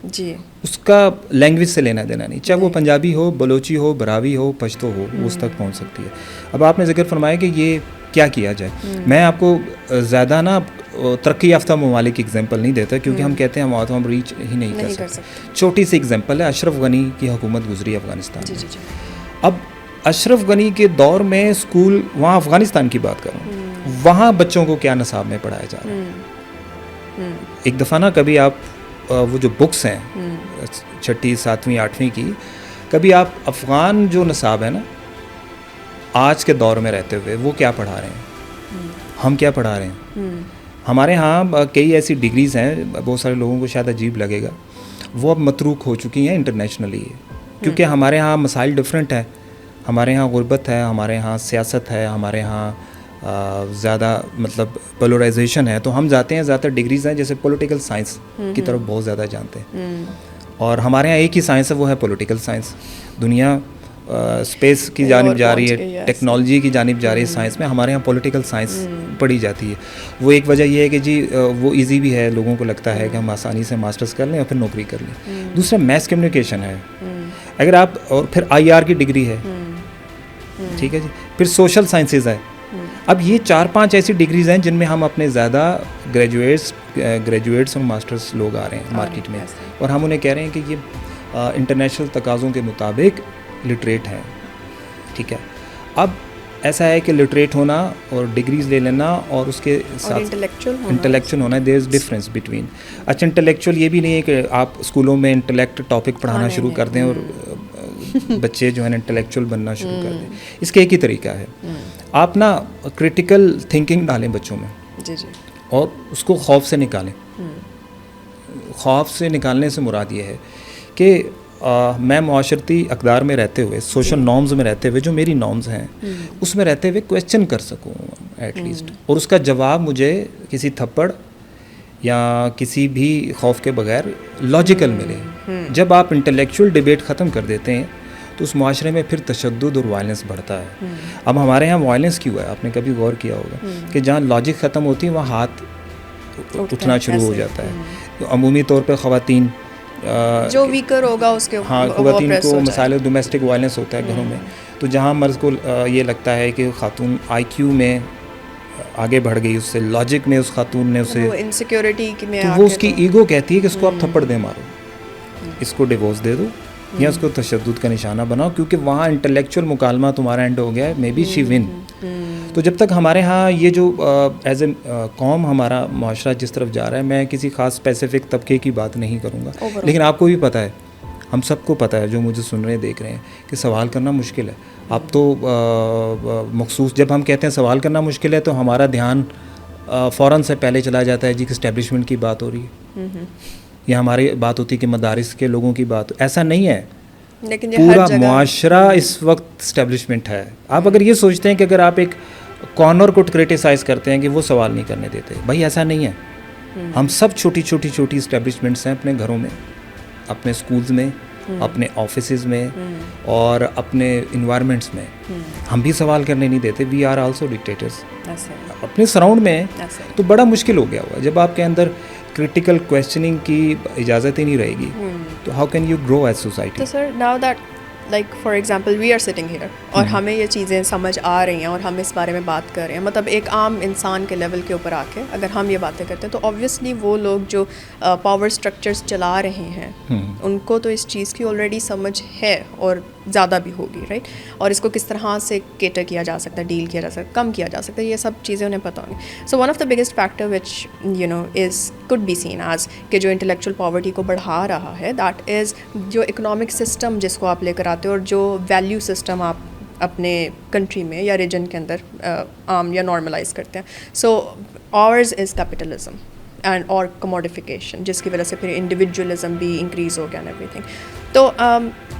Speaker 2: उसका लैंग्वेज से लेना देना नहीं, चाहे वो पंजाबी हो, बलोची हो, बरावी हो, पश्तो हो, वो उस तक पहुंच सकती है. अब आपने जिक्र फरमाया कि ये क्या किया जाए. मैं आपको ज़्यादा ना तरक्की याफ्ता ममालिक की एग्जांपल नहीं देता, क्योंकि हम कहते हैं हम रीच ही नहीं कर सकते. छोटी सी एग्जांपल है, अशरफ गनी की हुकूमत गुजरी अफ़गानिस्तान में. अब अशरफ गनी के दौर में स्कूल, वहाँ अफ़गानिस्तान की बात करूँ, वहाँ बच्चों को क्या नसाब में पढ़ाया जा रहा है. एक दफ़ा ना कभी आप वो जो बुक्स हैं 6ठी 7वीं 8वीं की, कभी आप अफ़गान जो नसाब है ना आज के दौर में रहते हुए, वो क्या पढ़ा रहे हैं, हम क्या पढ़ा रहे हैं. हमारे यहाँ कई ऐसी डिग्रीज़ हैं, बहुत सारे लोगों को शायद अजीब लगेगा, वो अब मतरूक हो चुकी हैं इंटरनेशनली, क्योंकि हमारे यहाँ मसाइल डिफरेंट है. हमारे यहाँ गुर्बत है, हमारे यहाँ सियासत है, हमारे यहाँ ज़्यादा मतलब पोलराइजेशन है, तो हम जाते हैं ज़्यादातर डिग्रीज़ हैं जैसे पॉलिटिकल साइंस की तरफ बहुत ज़्यादा जानते हैं. और हमारे यहाँ एक ही साइंस है, वो है पॉलिटिकल साइंस. दुनिया स्पेस की जानिब जा रही है, टेक्नोलॉजी की जानिब जा रही है साइंस में, हमारे यहाँ पॉलिटिकल साइंस पढ़ी जाती है. वो एक वजह ये है कि जी वो इजी भी है, लोगों को लगता है कि हम आसानी से मास्टर्स कर लें और फिर नौकरी कर लें. दूसरा मैस कम्युनिकेशन है, अगर आप, और फिर IR की डिग्री है, ठीक है जी, फिर सोशल साइंसेज है. अब ये 4-5 ऐसी डिग्रीज़ हैं जिनमें हम अपने ज़्यादा ग्रेजुएट्स और मास्टर्स लोग आ रहे हैं मार्केट में, और हम उन्हें कह रहे हैं कि ये इंटरनेशनल तकाज़ों के मुताबिक लिटरेट हैं. ठीक है, अब ऐसा है कि लिटरेट होना और डिग्रीज़ ले लेना और उसके साथ इंटेलेक्चुअल होना, देयर इज़ डिफरेंस बिटवीन. अच्छा, इंटेलेक्चुअल ये भी नहीं है कि आप स्कूलों में इंटेलेक्ट टॉपिक पढ़ाना शुरू कर दें और बच्चे जो है इंटेलेक्चुअल बनना शुरू कर दें. इसका एक ही तरीका है, आप ना क्रिटिकल थिंकिंग डालें बच्चों में और उसको खौफ से निकालें. खौफ से निकालने से मुराद ये है कि मैं मुआशरती अक़दार में रहते हुए, सोशल नॉर्म्स में रहते हुए, जो मेरी नॉर्म्स हैं उसमें रहते हुए क्वेश्चन कर सकूँ एटलीस्ट, और उसका जवाब मुझे किसी थप्पड़ या किसी भी खौफ के बगैर लॉजिकल मिले. जब आप इंटेलेक्चुअल डिबेट ख़त्म कर देते हैं तो उस माशरे में फिर तशद्दुद और वायलेंस बढ़ता है. अब हमारे यहाँ वायलेंस क्यों है, आपने कभी गौर किया होगा कि जहाँ लॉजिक ख़त्म होती है वहाँ हाथ उठना शुरू हो जाता है. तो अमूमी तौर पर ख़वातीन
Speaker 1: जो वीकर होगा उसके,
Speaker 2: हाँ, ख़वातीन को मसाइल डोमेस्टिक वायलेंस होता है घरों में. तो जहाँ मर्द को ये लगता है कि खातून IQ में आगे बढ़ गई, उससे लॉजिक में उस खातून ने उसे
Speaker 1: इनसिक्योरिटी में,
Speaker 2: तो वो उसकी ईगो कहती है कि इसको आप थप्पड़ दे मारो, इसको डिवोर्स दे दो या उसको तशद्दुद का निशाना बनाओ, क्योंकि वहाँ इंटेलेक्चुअल मुकालमा तुम्हारा एंड हो गया है, मे बी शी विन. तो जब तक हमारे यहाँ ये जो एज ए कौम हमारा माशरा जिस तरफ जा रहा है, मैं किसी ख़ास स्पेसिफिक तबके की बात नहीं करूँगा, लेकिन आपको भी पता है, हम सबको पता है जो मुझे सुन रहे हैं, देख रहे हैं, कि सवाल करना मुश्किल है. आप तो मखसूस, जब हम कहते हैं सवाल करना मुश्किल है तो हमारा ध्यान फ़ौरन से पहले चला जाता है जी कि इस्टेब्लिशमेंट की बात हो रही है, या हमारी बात होती है कि मदारिस के लोगों की बात. ऐसा नहीं है,
Speaker 1: लेकिन
Speaker 2: पूरा मुआशरा इस वक्त इस्टेब्लिशमेंट है. आप अगर ये सोचते हैं कि अगर आप एक कॉर्नर को क्रिटिसाइज़ करते हैं कि वो सवाल नहीं करने देते, भाई ऐसा नहीं है. हम सब छोटी इस्टेब्लिशमेंट्स हैं अपने घरों में, अपने स्कूल्स में, अपने ऑफिसेज में और अपने इन्वायरमेंट्स में. हम भी सवाल करने नहीं देते. वी आर आल्सो डिक्टेटर्स अपने सराउंड में. तो बड़ा मुश्किल हो गया हुआ जब आपके अंदर क्रिटिकल क्वेश्चनिंग की इजाज़त ही नहीं रहेगी, तो how can you grow as society.
Speaker 1: तो sir, now that like for example we are sitting here और हमें ये चीज़ें समझ आ रही हैं और हम इस बारे में बात कर रहे हैं, मतलब एक आम इंसान के लेवल के ऊपर आके अगर हम ये बातें करते हैं, तो ऑब्वियसली वो लोग जो पावर स्ट्रक्चर्स चला रहे हैं उनको तो इस चीज़ की ऑलरेडी समझ है और ज़्यादा भी होगी, राइट. और इसको किस तरह से केटर किया जा सकता है, डील किया जा सकता है, कम किया जा सकता है, ये सब चीज़ें उन्हें पता होंगी. So one of the biggest factor which you know is could be seen as कि जो इंटेलेक्चुअल पॉवर्टी को बढ़ा रहा है, दैट इज़ जो इकोनॉमिक सिस्टम जिसको आप लेकर आते जाते हो और जो वैल्यू सिस्टम आप अपने कंट्री में या रीजन के अंदर आम या नॉर्मलाइज करते हैं. सो ऑवर्स इज़ कैपिटलिज्म एंड और कमोडिफिकेशन, जिसकी वजह से फिर इंडिविजुअलिज्म भी इंक्रीज़ हो गया एंड एवरीथिंग. तो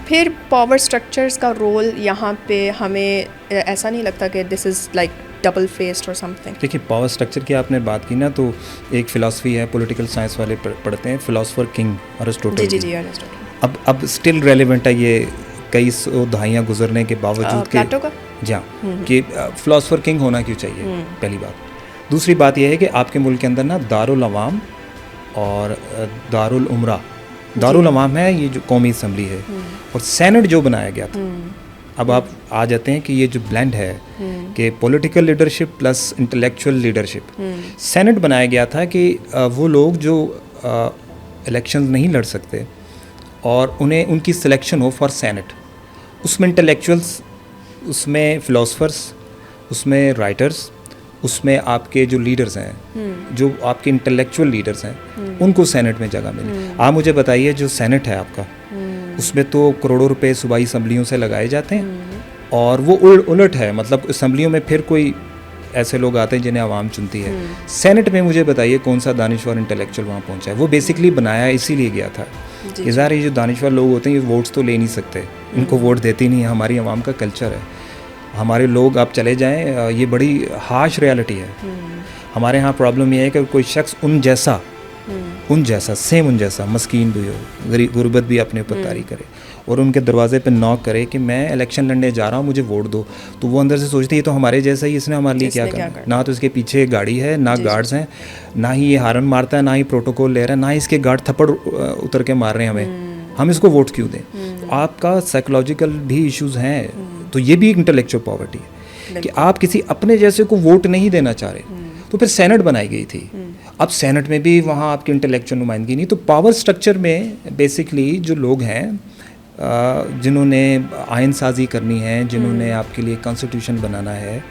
Speaker 1: फिर पावर स्ट्रक्चर्स का रोल यहाँ पे हमें ऐसा नहीं लगता कि this is like double faced और समथिंग?
Speaker 2: देखिए, पावर स्ट्रक्चर की आपने बात की ना, तो एक फ़िलासफ़ी है, पॉलिटिकल साइंस वाले पढ़ते हैं, फ़िलासफ़र किंग अरिस्टोटल.
Speaker 1: जी अरिस्टोटल.
Speaker 2: अब स्टिल रेलेवेंट है ये कई सौ दहाइयाँ गुजरने के बावजूद के.
Speaker 1: प्लेटो का?
Speaker 2: जी हाँ, कि फ़िलासफ़र किंग होना क्यों चाहिए, पहली बात. दूसरी बात यह है कि आपके मुल्क के अंदर ना दारुल अवाम और दारुल उमरा. दारुल अवाम है ये जो कौमी असम्बली है, और सेनेट जो बनाया गया था. अब आप आ जाते हैं कि ये जो ब्लेंड है कि political leadership plus intellectual leadership. Senate बनाया गया था कि वो लोग जो इलेक्शंस नहीं लड़ सकते और उन्हें उनकी सिलेक्शन हो फॉर सेनेट. उसमें इंटेलेक्चुअल्स, उसमें फ़िलासफ़र्स, उसमें राइटर्स, उसमें आपके जो लीडर्स हैं, जो आपके इंटेलेक्चुअल लीडर्स हैं, उनको सेनेट में जगह मिले. आप मुझे बताइए, जो सेनेट है आपका, उसमें तो करोड़ों रुपए सूबाई असम्बलियों से लगाए जाते हैं, और वो उलट है. मतलब असम्बलियों में फिर कोई ऐसे लोग आते हैं जिन्हें आवाम चुनती है. सेनेट में मुझे बताइए कौन सा दानिश्वर इंटेलेक्चुअल वहाँ पहुँचा है. वो बेसिकली बनाया इसीलिए गया था कि ज़ाहिर ये जो दानिश्वर लोग होते हैं ये वोट्स तो ले नहीं सकते, इनको वोट देती नहीं है. हमारी आवाम का कल्चर है, हमारे लोग आप चले जाएं, ये बड़ी हार्श रियलिटी है. हमारे यहाँ प्रॉब्लम ये है कि कोई शख्स उन जैसा सेम उन जैसा मस्कीन भी हो, गरीब गुर्बत भी अपने ऊपर तारी करे, और उनके दरवाजे पे नॉक करे कि मैं इलेक्शन लड़ने जा रहा हूँ, मुझे वोट दो, तो वो अंदर से सोचते हैं ये तो हमारे जैसा ही, इसने हमारे लिए क्या करना. ना तो इसके पीछे गाड़ी है, ना गार्ड्स हैं, ना ही ये हारन मारता है, ना ही प्रोटोकॉल ले रहा है, ना ही इसके गार्ड थप्पड़ उतर के मार रहे हैं हमें, हम इसको वोट क्यों दें. तो आपका साइकोलॉजिकल भी इश्यूज़ हैं. तो ये भी एक इंटेलेक्चुअल पॉवर्टी है कि आप किसी अपने जैसे को वोट नहीं देना चाह रहे. तो फिर सेनेट बनाई गई थी. अब सेनेट में भी वहाँ आपकी इंटेलेक्चुअल नुमाइंदगी नहीं. तो पावर स्ट्रक्चर में बेसिकली जो लोग हैं जिन्होंने आइन साजी करनी है, जिन्होंने आपके लिए कॉन्स्टिट्यूशन बनाना है,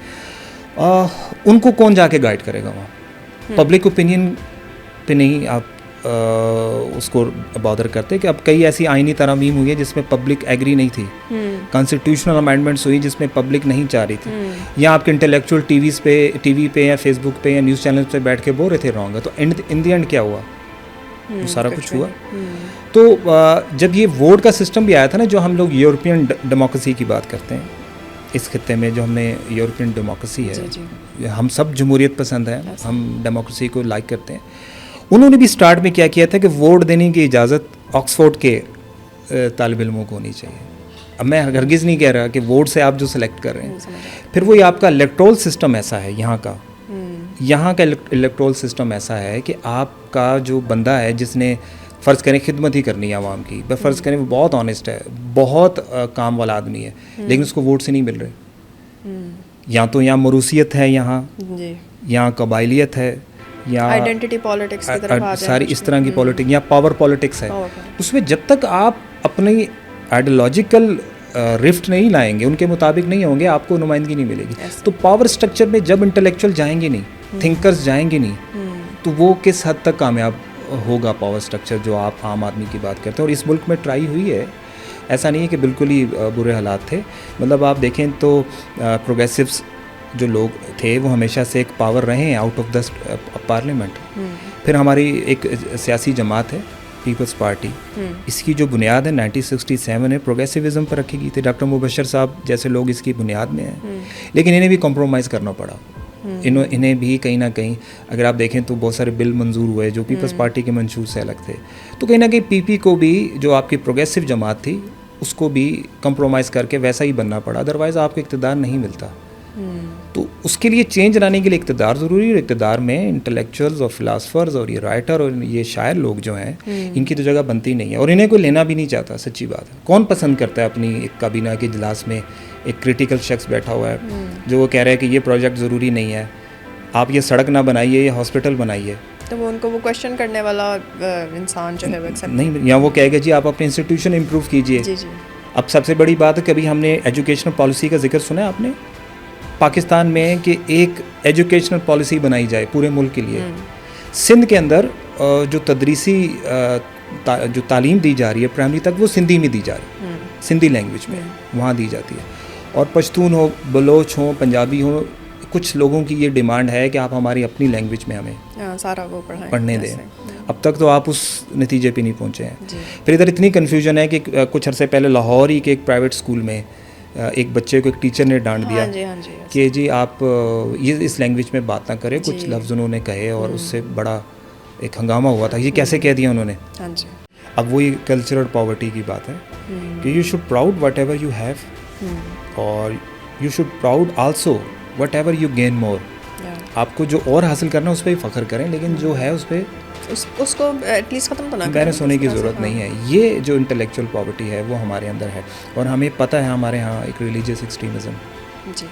Speaker 2: उनको कौन जाके गाइड करेगा वहाँ. पब्लिक ओपिनियन पे नहीं आप उसको बॉदर करते. कि अब कई ऐसी आइनी तरमीम हुई है जिसमें पब्लिक एग्री नहीं थी, कॉन्स्टिट्यूशनल अमेंडमेंट्स हुई जिसमें पब्लिक नहीं चाह रही थी, या आपके इंटेलेक्चुअल टीवी पे या फेसबुक पे या न्यूज़ चैनल पे बैठ के बोल रहे थे रॉन्ग है. तो इन द एंड क्या हुआ, वो सारा कुछ हुआ. तो जब ये वोट का सिस्टम भी आया था ना, जो हम लोग यूरोपियन डेमोक्रेसी की बात करते हैं इस खित्ते में, जो हमने यूरोपियन डेमोक्रेसी है, हम सब जमहूरियत पसंद है, हम डेमोक्रेसी को लाइक करते हैं. उन्होंने भी स्टार्ट में क्या किया था कि वोट देने की इजाज़त ऑक्सफोर्ड के तालिब इल्मों को होनी चाहिए. अब मैं हरगिज़ नहीं कह रहा कि वोट से आप जो सिलेक्ट कर रहे हैं, फिर वो आपका इलेक्ट्रोल सिस्टम ऐसा है यहाँ का इलेक्ट्रोल सिस्टम ऐसा है कि आपका जो बंदा है जिसने फ़र्ज़ करें खिदमत ही करनी है आवाम की, फ़र्ज़ करें वो बहुत ऑनेस्ट है, बहुत काम वाला आदमी है, लेकिन उसको वोट से नहीं मिल रहे. या तो यहाँ मरूसियत है, यहाँ कबाइलियत है, या
Speaker 1: आइडेंटिटी पॉलिटिक्स की तरफ आ जाए,
Speaker 2: सारी इस तरह की पॉलिटिक्स, या पावर पॉलिटिक्स है. उसमें जब तक आप अपनी आइडियोलॉजिकल रिफ्ट नहीं लाएंगे, उनके मुताबिक नहीं होंगे, आपको नुमाइंदगी नहीं मिलेगी. तो पावर स्ट्रक्चर में जब इंटेलेक्चुअल जाएंगे नहीं, थिंकर्स जाएंगे नहीं, तो वो किस हद तक कामयाब होगा पावर स्ट्रक्चर जो आप आम आदमी की बात करते हैं. और इस मुल्क में ट्राई हुई है, ऐसा नहीं है कि बिल्कुल ही बुरे हालात थे. मतलब आप देखें तो प्रोग्रेसिव्स जो लोग थे वो हमेशा से एक पावर रहे हैं आउट ऑफ द पार्लियामेंट. फिर हमारी एक सियासी जमात है पीपल्स पार्टी, इसकी जो बुनियाद है 1967 है प्रोग्रेसिविज्म पर रखी गई थी. डॉक्टर मुबशर साहब जैसे लोग इसकी बुनियाद में हैं, लेकिन इन्हें भी कॉम्प्रोमाइज़ करना पड़ा. इन्हें भी कहीं ना कहीं अगर आप देखें तो बहुत सारे बिल मंजूर हुए जो पीपल्स पार्टी के मंशूर से अलग थे. तो कहीं ना कहीं पीपी को भी, जो आपकी प्रोग्रेसिव जमात थी, उसको भी कंप्रोमाइज़ करके वैसा ही बनना पड़ा, अदरवाइज़ आपको इक़्तिदार नहीं मिलता. तो उसके लिए चेंज लाने के लिए इक़्तिदार ज़रूरी है. इक़्तिदार में इंटेलेक्चुअल्स और फिलासफ़र्स और ये राइटर और ये शायर लोग जो हैं, इनकी तो जगह बनती नहीं है, और इन्हें कोई लेना भी नहीं चाहता. सच्ची बात है. कौन पसंद करता है अपनी एक काबीना के इजलास में एक क्रिटिकल शख्स बैठा हुआ है जो वो कह रहा है कि ये प्रोजेक्ट ज़रूरी नहीं है, आप ये सड़क ना बनाइए, ये हॉस्पिटल बनाइए.
Speaker 1: तो वो उनको वो क्वेश्चन करने वाला इंसान जो है वो एक्सेप्ट
Speaker 2: नहीं, या वो कहेगा जी आप अपने इंस्टीट्यूशन इम्प्रूव कीजिए. अब सबसे बड़ी बात है, कभी हमने एजुकेशनल पॉलिसी का जिक्र सुना है आपने पाकिस्तान में कि एक एजुकेशनल पॉलिसी बनाई जाए पूरे मुल्क के लिए. सिंध के अंदर जो तदरीसी जो तालीम दी जा रही है प्राइमरी तक, वो सिंधी में दी जा रही है. सिंधी लैंग्वेज में वहाँ दी जाती है। और पश्तून हो, बलोच हो, पंजाबी हो, कुछ लोगों की ये डिमांड है कि आप हमारी अपनी लैंग्वेज में हमें
Speaker 1: सारा वो
Speaker 2: पढ़ने दें। अब तक तो आप उस नतीजे पे नहीं पहुँचे हैं। फिर इधर इतनी कन्फ्यूजन है कि कुछ अर्से पहले लाहौर ही के एक प्राइवेट स्कूल में एक बच्चे को एक टीचर ने डांट दिया कि जी आप ये इस लैंग्वेज में बात ना करें, कुछ लफ्ज़ उन्होंने कहे और उससे बड़ा एक हंगामा हुआ था। ये कैसे कह दिया उन्होंने। अब वही कल्चरल पॉवर्टी की बात है कि you should proud whatever you have और you should proud also whatever you gain more. आपको जो और हासिल करना है उस पर ही फ़ख्र करें, लेकिन जो है उस पर
Speaker 1: उसको एटलीस्ट ख़त्म तो ना
Speaker 2: बैलेंस होने की ज़रूरत नहीं है। ये जो इंटेलेक्चुअल पॉवर्टी है वो हमारे अंदर है और हमें पता है हमारे यहाँ एक रिलीजियस एक्सट्रीमिज़म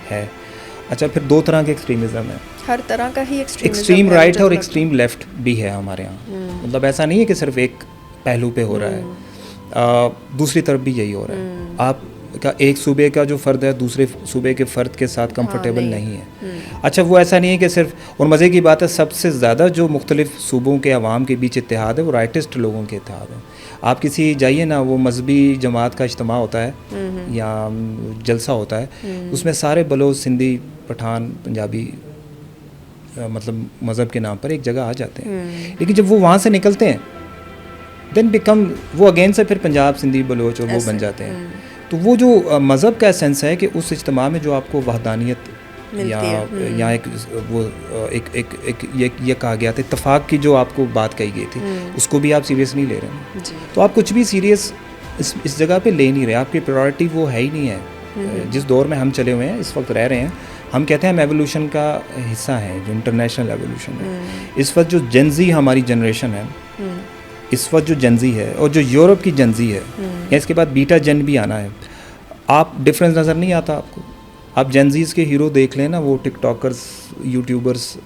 Speaker 2: है। अच्छा, फिर दो तरह के एक्सट्रीमिज़म है,
Speaker 1: हर तरह का ही
Speaker 2: एक्सट्रीम राइट है और एक्सट्रीम लेफ्ट भी है हमारे यहाँ। मतलब ऐसा नहीं है कि सिर्फ एक पहलू पे हो रहा है, दूसरी तरफ भी यही हो रहा है। आप का एक सूबे का जो फ़र्द है दूसरे सूबे के फ़र्द के साथ कंफर्टेबल नहीं है। अच्छा, वो ऐसा नहीं है कि सिर्फ, और मज़े की बात है सबसे ज़्यादा जो मुख्तलिफ सूबों के अवाम के बीच इत्तेहाद है वो राइटिस्ट लोगों के इत्तेहाद है। आप किसी जाइए ना, वो मजहबी जमात का इज्तिमा होता है या जलसा होता है, उसमें सारे बलोच, सिंधी, पठान, पंजाबी मतलब मज़हब के नाम पर एक जगह आ जाते हैं। लेकिन जब वो वहाँ से निकलते हैं देन बिकम वो अगेन से फिर पंजाब, सिंधी, बलोच और वो बन जाते हैं। तो वो जो मज़हब का सेंस है कि उस इज्तिमा में जो आपको वहदानियत या एक वो एक ये कहा गया था इत्तफाक की जो आपको बात कही गई थी, उसको भी आप सीरियस नहीं ले रहे हैं। तो आप कुछ भी सीरियस इस जगह पे ले नहीं रहे, आपकी प्रायोरिटी वो है ही नहीं है। जिस दौर में हम चले हुए हैं, इस वक्त रह रहे हैं, हम कहते हैं हम एवोल्यूशन का हिस्सा है, जो इंटरनेशनल एवोल्यूशन है। इस वक्त जो जेनजी हमारी जनरेशन है, इस वक्त जो जनजी है और जो यूरोप की जनजी है, या इसके बाद बीटा जन भी आना है, आप डिफरेंस नज़र नहीं आता आपको। आप जनजीज़ के हीरो देख लें ना, वो टिकटॉकर्स, यूट्यूबर्स,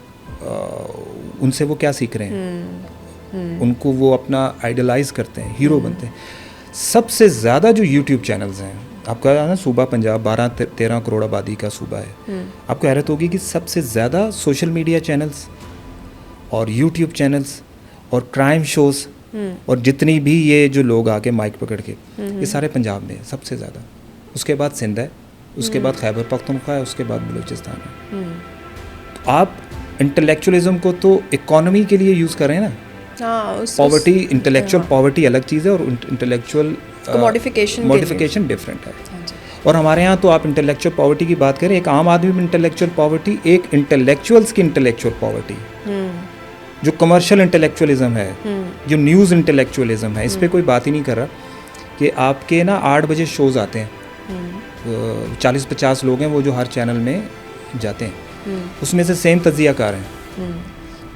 Speaker 2: उनसे वो क्या सीख रहे हैं, उनको वो अपना आइडलाइज करते हैं, हीरो बनते हैं। सबसे ज़्यादा जो यूट्यूब चैनल्स हैं, आपका ना सूबा पंजाब 12-13 करोड़ आबादी का सूबा है, आपको हैरत होगी कि सबसे ज़्यादा सोशल मीडिया चैनल्स और यूट्यूब चैनल्स और क्राइम शोज़ और जितनी भी ये जो लोग आके माइक पकड़ के, ये सारे पंजाब में है सबसे ज़्यादा। उसके बाद सिंध है, उसके बाद खैबर पख्तूनख्वा है, उसके बाद बलूचिस्तान है। तो आप इंटेलेक्चुअलिज्म को तो इकोनॉमी के लिए यूज़ करें ना। पॉवर्टी, इंटेलेक्चुअल पॉवर्टी अलग चीज़ है और इंटेलेक्चुअल मॉडिफिकेशन डिफरेंट है। और हमारे यहाँ तो आप इंटेलेक्चुअल पॉवर्टी की बात करें, एक आम आदमी में इंटेलेक्चुअल पॉवर्टी, एक इंटेलेक्चुअल्स की इंटेलेक्चुअल पॉवर्टी, जो कमर्शियल इंटेलेक्चुअलिज्म है, जो न्यूज़ इंटेलेक्चुअलिज्म है, इस पर कोई बात ही नहीं कर रहा। कि आपके ना 8 बजे शोज़ आते हैं, 40-50 लोग हैं वो जो हर चैनल में जाते हैं, उसमें से सेम तज्जियाकार हैं,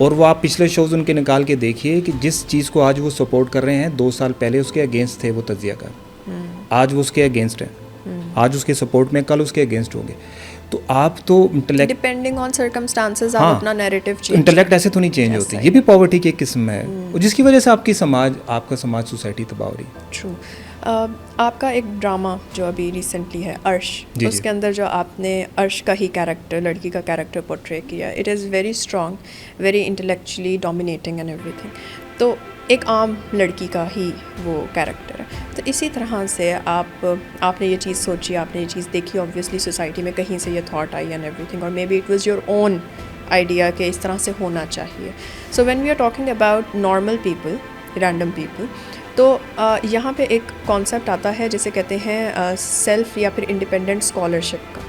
Speaker 2: और वो आप पिछले शोज़ उनके निकाल के देखिए कि जिस चीज़ को आज वो सपोर्ट कर रहे हैं 2 साल पहले उसके अगेंस्ट थे वो तज्जियाकार, आज वो उसके अगेंस्ट हैं, आज उसके सपोर्ट में, कल उसके अगेंस्ट होंगे। तो आप तो इंटेलेक्ट,
Speaker 1: डिपेंडिंग ऑन सर्कमस्टांसेस आप अपना नैरेटिव चेंज,
Speaker 2: इंटेलेक्ट ऐसे तो नहीं चेंज होती। ये भी पॉवर्टी की एक किस्म है, और जिसकी वजह से आपका समाज सोसाइटी तबाह हो रही है।
Speaker 1: ट्रू। आपका एक ड्रामा जो अभी रिसेंटली है अर्श, उसके अंदर जो आपने अर्श का ही कैरेक्टर, लड़की का कैरेक्टर पोर्ट्रे किया, it is very strong, very intellectually dominating and everything. तो एक आम लड़की का ही वो कैरेक्टर है। तो इसी तरह से आपने ये चीज़ सोची, आपने ये चीज़ देखी, ऑब्वियसली सोसाइटी में कहीं से ये थॉट आई एंड एवरीथिंग, और maybe it was your own idea कि इस तरह से होना चाहिए। So when we are talking about normal people, random people, तो यहाँ पे एक कॉन्सेप्ट आता है जिसे कहते हैं सेल्फ या फिर इंडिपेंडेंट स्कॉलरशिप का।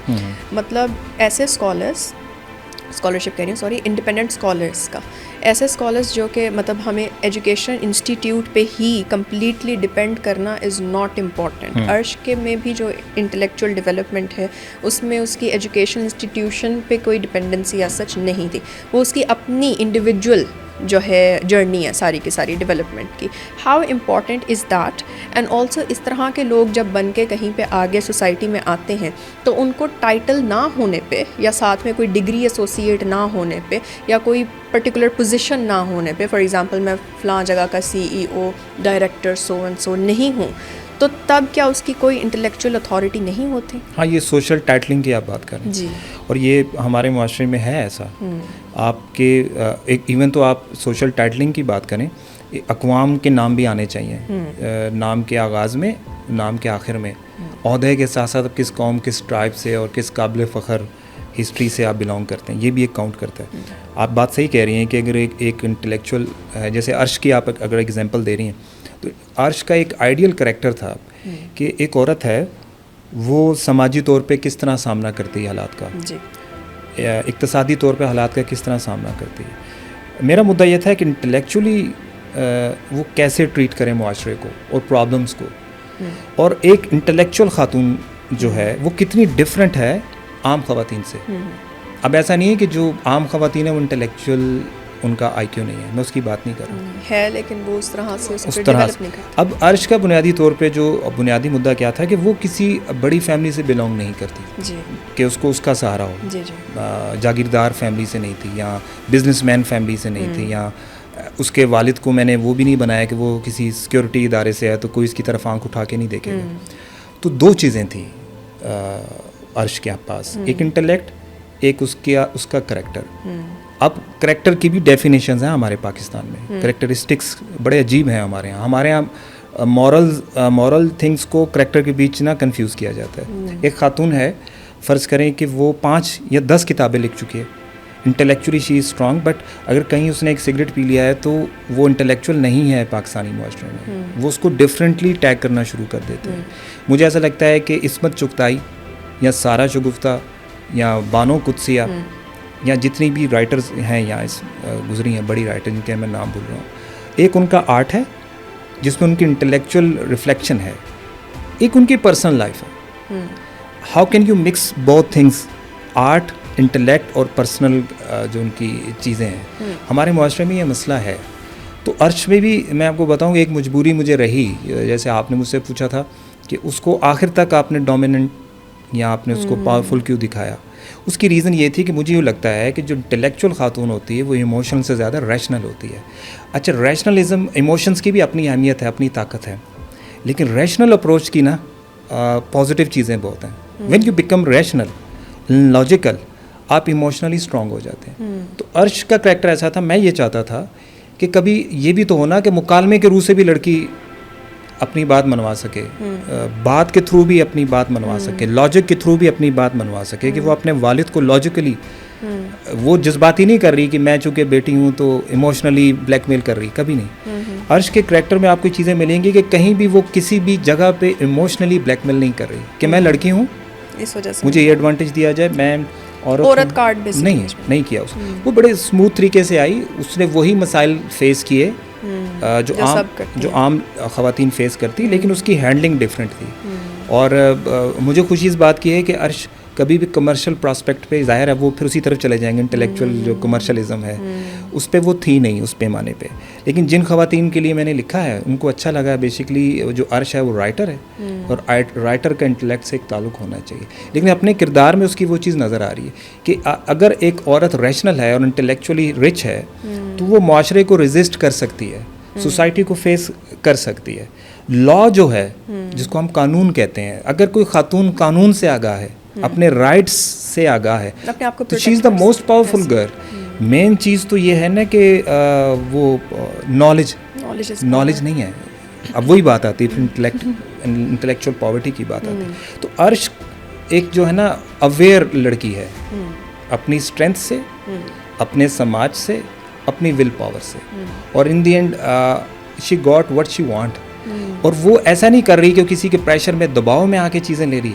Speaker 1: मतलब ऐसे स्कॉलरशिप कह रही हूँ, सॉरी, इंडिपेंडेंट स्कॉलर्स का, ऐसे स्कॉलर्स जो कि मतलब हमें एजुकेशन इंस्टीट्यूट पे ही कम्प्लीटली डिपेंड करना इज़ नॉट इम्पॉर्टेंट। अर्श के में भी जो इंटेलेक्चुअल डेवलपमेंट है उसमें उसकी एजुकेशन इंस्टीट्यूशन पे कोई डिपेंडेंसी या सच नहीं थी, वो उसकी अपनी इंडिविजुअल जो है जर्नी है सारी की सारी डेवलपमेंट की। How important is that, and also इस तरह के लोग जब बन के कहीं पे आगे सोसाइटी में आते हैं तो उनको टाइटल ना होने पे या साथ में कोई डिग्री एसोसिएट ना होने पे या कोई पर्टिकुलर पोजीशन ना होने पे, फॉर एग्जांपल मैं फ़लाँ जगह का CEO, director, so and so नहीं हूँ, तो तब क्या उसकी कोई इंटेलेक्चुअल अथॉरिटी नहीं होती? हाँ,
Speaker 2: ये सोशल टाइटलिंग की आप बात कर रहे हैं
Speaker 1: जी,
Speaker 2: और ये हमारे माशरे में है ऐसा। आपके एक इवन तो आप सोशल टाइटलिंग की बात करें, अक़वाम के नाम भी आने चाहिए। नाम के आगाज़ में नाम के आखिर में ओहदे के साथ साथ किस कौम, किस ट्राइब से और किस काबिल फ़ख्र हिस्ट्री से आप बिलोंग करते हैं, ये भी एक काउंट करता है। आप बात सही कह रही हैं कि अगर एक इंटेलेक्चुअल है, जैसे अर्श की आप अगर एग्जांपल दे रही हैं, तो अर्श का एक आइडियल करैक्टर था कि एक औरत है, वो समाजी तौर पे किस तरह सामना करती है हालात का, इक़्तिसादी तौर पे हालात का किस तरह सामना करती है। मेरा मुद्दा ये था कि इंटेलेक्चुअली वो कैसे ट्रीट करें मुआशरे को और प्रॉब्लम्स को, और एक इंटेलेक्चुअल खातून जो है वो कितनी डिफरेंट है आम ख़वातीन से। अब ऐसा नहीं है कि जो आम ख़वातीन है वो इंटेलेक्चुअल उनका IQ नहीं है, मैं उसकी बात नहीं कर रहा हूँ,
Speaker 1: है, लेकिन वो उस तरह से
Speaker 2: उस तरह से। अब अर्श का बुनियादी तौर पे जो बुनियादी मुद्दा क्या था कि वो किसी बड़ी फैमिली से बिलोंग नहीं करती
Speaker 1: जी,
Speaker 2: कि उसको उसका सहारा हो।
Speaker 1: जी, जी।
Speaker 2: जागीरदार फैमिली से नहीं थी, या बिजनेसमैन फैमिली से नहीं थी, या उसके वालिद को मैंने वो भी नहीं बनाया कि वो किसी सिक्योरिटी इदारे से है तो कोई इसकी तरफ आंख उठा के नहीं देखेगा। तो दो चीज़ें थी अर्श के पास, एक इंटेलेक्ट, एक उसका करैक्टर। अब करैक्टर की भी डेफिनेशंस हैं हमारे पाकिस्तान में, करैक्टरिस्टिक्स बड़े अजीब हैं हमारे यहाँ मॉरल थिंग्स को करैक्टर के बीच ना कंफ्यूज किया जाता है। एक खातून है, फ़र्ज़ करें कि वो 5 या 10 किताबें लिख चुकी है, intellectually she is strong, but अगर कहीं उसने एक सिगरेट पी लिया है तो वो इंटेलेक्चुअल नहीं है पाकिस्तानी मुआशरे में, वो उसको डिफरेंटली टैग करना शुरू कर देते हैं। मुझे ऐसा लगता है कि इस्मत चुगताई या सारा शगुफ्ता या बानो कुदसिया या जितनी भी राइटर्स हैं यहाँ गुजरी हैं, बड़ी राइटर जिनके मैं नाम भूल रहा हूँ, एक उनका आर्ट है जिसमें उनकी इंटेलेक्चुअल रिफ्लेक्शन है, एक उनकी पर्सनल लाइफ है। How can you mix both things, art, intellect और पर्सनल जो उनकी चीज़ें हैं। हमारे मुआशरे में ये मसला है। तो अर्श में भी मैं आपको बताऊँ, एक मजबूरी मुझे रही, जैसे आपने मुझसे पूछा था कि उसको आखिर तक आपने डोमिनेंट या आपने उसको पावरफुल क्यों दिखाया। उसकी रीज़न ये थी कि मुझे यूँ लगता है कि जो इंटेलेक्चुअल खातून होती है वो इमोशन से ज़्यादा रैशनल होती है। अच्छा, रैशनलिज्म, इमोशंस की भी अपनी अहमियत है, अपनी ताकत है, लेकिन रैशनल अप्रोच की ना पॉजिटिव चीज़ें बहुत हैं। When you become rational, logical, आप इमोशनली स्ट्रॉन्ग हो जाते हैं। तो अर्श का करैक्टर ऐसा था, मैं ये चाहता था कि कभी ये भी तो होना कि मुकालमे के रूह से भी लड़की अपनी बात मनवा सके, बात के थ्रू भी अपनी बात मनवा सके, लॉजिक के थ्रू भी अपनी बात मनवा सके, कि वो अपने वालिद को लॉजिकली, वो जज्बाती नहीं कर रही कि मैं चूँकि बेटी हूँ तो इमोशनली ब्लैकमेल कर रही, कभी नहीं। अर्श के करैक्टर में आपको चीज़ें मिलेंगी कि कहीं भी वो किसी भी जगह पे इमोशनली ब्लैकमेल नहीं कर रही कि मैं लड़की हूँ,
Speaker 1: इस वजह से
Speaker 2: मुझे ये एडवांटेज दिया जाए, मैं
Speaker 1: औरत कार्ड
Speaker 2: नहीं किया उसने। वो बड़े स्मूथ तरीके से आई, उसने वही मसाइल फेस किए जो आम ख़वातीन फेस करती, लेकिन उसकी हैंडलिंग डिफरेंट थी। और मुझे खुशी इस बात की है कि अर्श कभी भी कमर्शियल प्रॉस्पेक्ट पे, ज़ाहिर है वो फिर उसी तरफ चले जाएंगे, इंटेलेक्चुअल जो कमर्शलिज्म है उस पे वो थी नहीं, उस पैमाने पे। लेकिन जिन ख़वातीन के लिए मैंने लिखा है उनको अच्छा लगा। बेसिकली जो अर्श है वो राइटर है, और राइटर का इंटेलेक्ट से एक ताल्लुक़ होना चाहिए, लेकिन अपने किरदार में उसकी वो चीज़ नज़र आ रही है कि अगर एक औरत रैशनल है और इंटेलेक्चुअली रिच है तो वो मुआशरे को रेजिस्ट कर सकती है, सोसाइटी को फेस कर सकती है। लॉ जो है, जिसको हम कानून कहते हैं, अगर कोई खातून कानून से आगाह है, अपने राइट्स से आगाह है, तो she is the most powerful girl. Main चीज़ तो ये है ना कि वो नॉलेज नहीं है। अब वही बात आती है, इंटेलेक्चुअल पॉवर्टी की बात आती है। तो अर्श एक जो है ना अवेयर लड़की है, अपनी स्ट्रेंथ से, अपने समाज से, अपनी विल पावर से, और in the end she got what she want. और वो ऐसा नहीं कर रही कि किसी के प्रेशर में, दबाव में आके चीज़ें ले रही,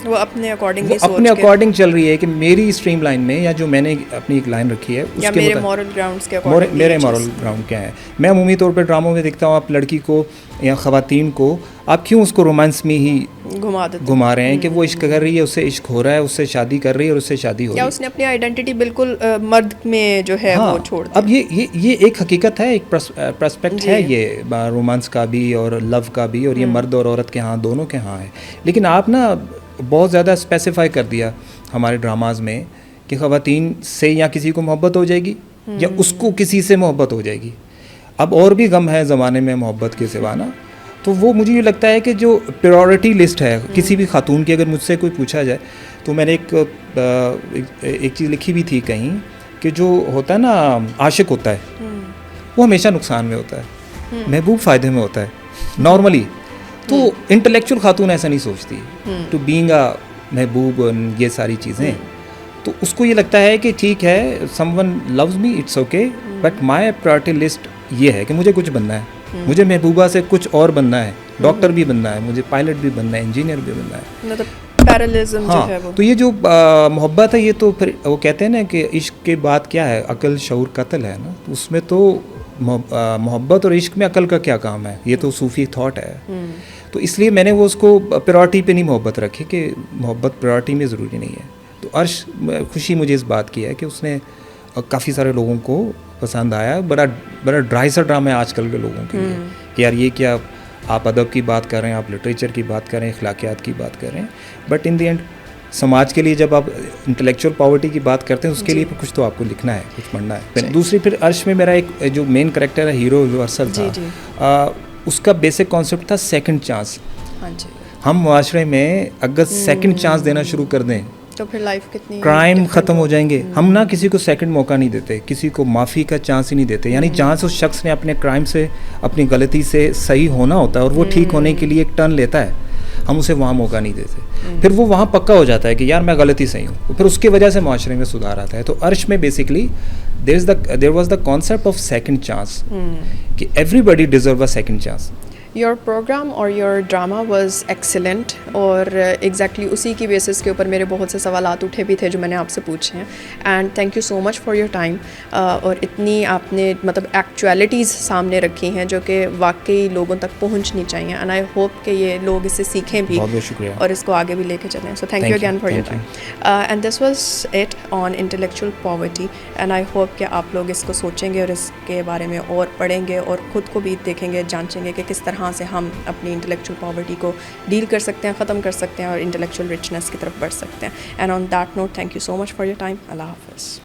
Speaker 1: वो अपने
Speaker 2: अकॉर्डिंग चल रही है कि मेरी स्ट्रीम लाइन में, या जो मैंने अपनी एक लाइन रखी है उसके
Speaker 1: मेरे मॉरल ग्राउंड्स के अकॉर्डिंग,
Speaker 2: मेरे मॉरल ग्राउंड क्या है। मैं अमूमी तौर पर ड्रामों में देखता हूँ, आप लड़की को या ख़वातीन को आप क्यों उसको रोमांस में ही घुमा रहे हैं कि वो इश्क कर रही है, उससे इश्क हो रहा है, उससे शादी कर रही है और उससे शादी हो रही है,
Speaker 1: या उसने अपनी आइडेंटिटी बिल्कुल मर्द में जो है वो छोड़ दी।
Speaker 2: अब ये एक हकीकत है, एक पर्सपेक्ट है, ये रोमांस का भी और लव का भी, और ये मर्द और औरत के हाँ, दोनों के हाँ है। लेकिन आप ना बहुत ज़्यादा स्पेसिफाई कर दिया हमारे ड्रामाज में कि ख़वातीन से या किसी को मोहब्बत हो जाएगी या उसको किसी से मोहब्बत हो जाएगी। अब और भी गम है ज़माने में मोहब्बत के सिवा ना। तो वो मुझे ये लगता है कि जो प्रायोरिटी लिस्ट है किसी भी खातून की, अगर मुझसे कोई पूछा जाए तो मैंने एक चीज़ लिखी भी थी कहीं कि जो होता है ना आशिक होता है वो हमेशा नुकसान में होता है, महबूब फ़ायदे में होता है नॉर्मली। तो इंटेलेक्चुअल खातून ऐसा नहीं सोचती टू बीइंग अ महबूब ये सारी चीज़ें। तो उसको ये लगता है कि ठीक है, someone loves me, it's okay, but my priority list ये है कि मुझे कुछ बनना है, मुझे महबूबा से कुछ और बनना है, डॉक्टर भी बनना है, मुझे पायलट भी बनना है, इंजीनियर भी बनना है।
Speaker 1: मतलब पैरेललिज्म जो है वो।
Speaker 2: तो ये जो मोहब्बत है, ये तो फिर वो कहते हैं ना कि इश्क के बाद क्या है, अकल शऊर कत्ल है ना, तो उसमें तो मोहब्बत और इश्क में अकल का क्या काम है, ये तो सूफी थॉट है। तो इसलिए मैंने वो उसको प्रायोरिटी पे नहीं मोहब्बत रखी कि मोहब्बत प्रायोरिटी में ज़रूरी नहीं है। तो अर्श खुशी मुझे इस बात की है कि उसने काफ़ी सारे लोगों को पसंद आया। बड़ा ड्राई सा ड्रामा है आजकल के लोगों के लिए कि यार ये क्या, आप अदब की बात कर रहे हैं, आप लिटरेचर की बात कर रहे हैं, अखलाकियात की बात कर रहे हैं, बट इन द एंड समाज के लिए जब आप इंटेलेक्चुअल पॉवर्टी की बात करते हैं उसके लिए कुछ तो आपको लिखना है, कुछ पढ़ना है। फिर दूसरी, फिर अर्श में मेरा एक जो मेन करेक्टर है हीरो यूनिवर्सल था, उसका बेसिक कॉन्सेप्ट था सेकंड चांस। हम मुआशरे में अगर सेकंड चांस देना शुरू कर दें
Speaker 1: तो फिर लाइफ कितनी
Speaker 2: क्राइम ख़त्म हो जाएंगे। हम ना किसी को सेकंड मौका नहीं देते, किसी को माफ़ी का चांस ही नहीं देते। यानी चांस उस शख्स ने अपने क्राइम से, अपनी गलती से सही होना होता है और वो ठीक होने के लिए एक टर्न लेता है, हम उसे वहाँ मौका नहीं देते। फिर वो वहाँ पक्का हो जाता है कि यार मैं गलती सही हूँ, फिर उसकी वजह से माशरे में सुधार आता है। तो अर्श में basically there was the concept of second chance कि everybody deserve a second chance.
Speaker 1: Your programme और योर ड्रामा वाज एक्सीलेंट, और एग्जैक्टली उसी की बेसिस के ऊपर मेरे बहुत से सवालात उठे भी थे जो मैंने आपसे पूछे हैं। And thank you so much for your time. और इतनी आपने मतलब एक्चुअलिटीज़ सामने रखी हैं जो कि वाकई लोगों तक पहुंचनी चाहिए, एंड आई होप कि ये लोग इससे सीखें भी और इसको आगे भी लेके चलें। So thank you again for your time. And this was it on intellectual poverty, and I hope कि आप लोग इसको सोचेंगे और इसके बारे में और पढ़ेंगे और ख़ुद को भी देखेंगे, जांचेंगे कि किस तरह से हम अपनी इंटेलेक्चुअल पॉवर्टी को डील कर सकते हैं, ख़त्म कर सकते हैं और इंटेलेक्चुअल रिचनेस की तरफ बढ़ सकते हैं। And on that note, thank you so much for your time. अल्लाह हाफ़िज़।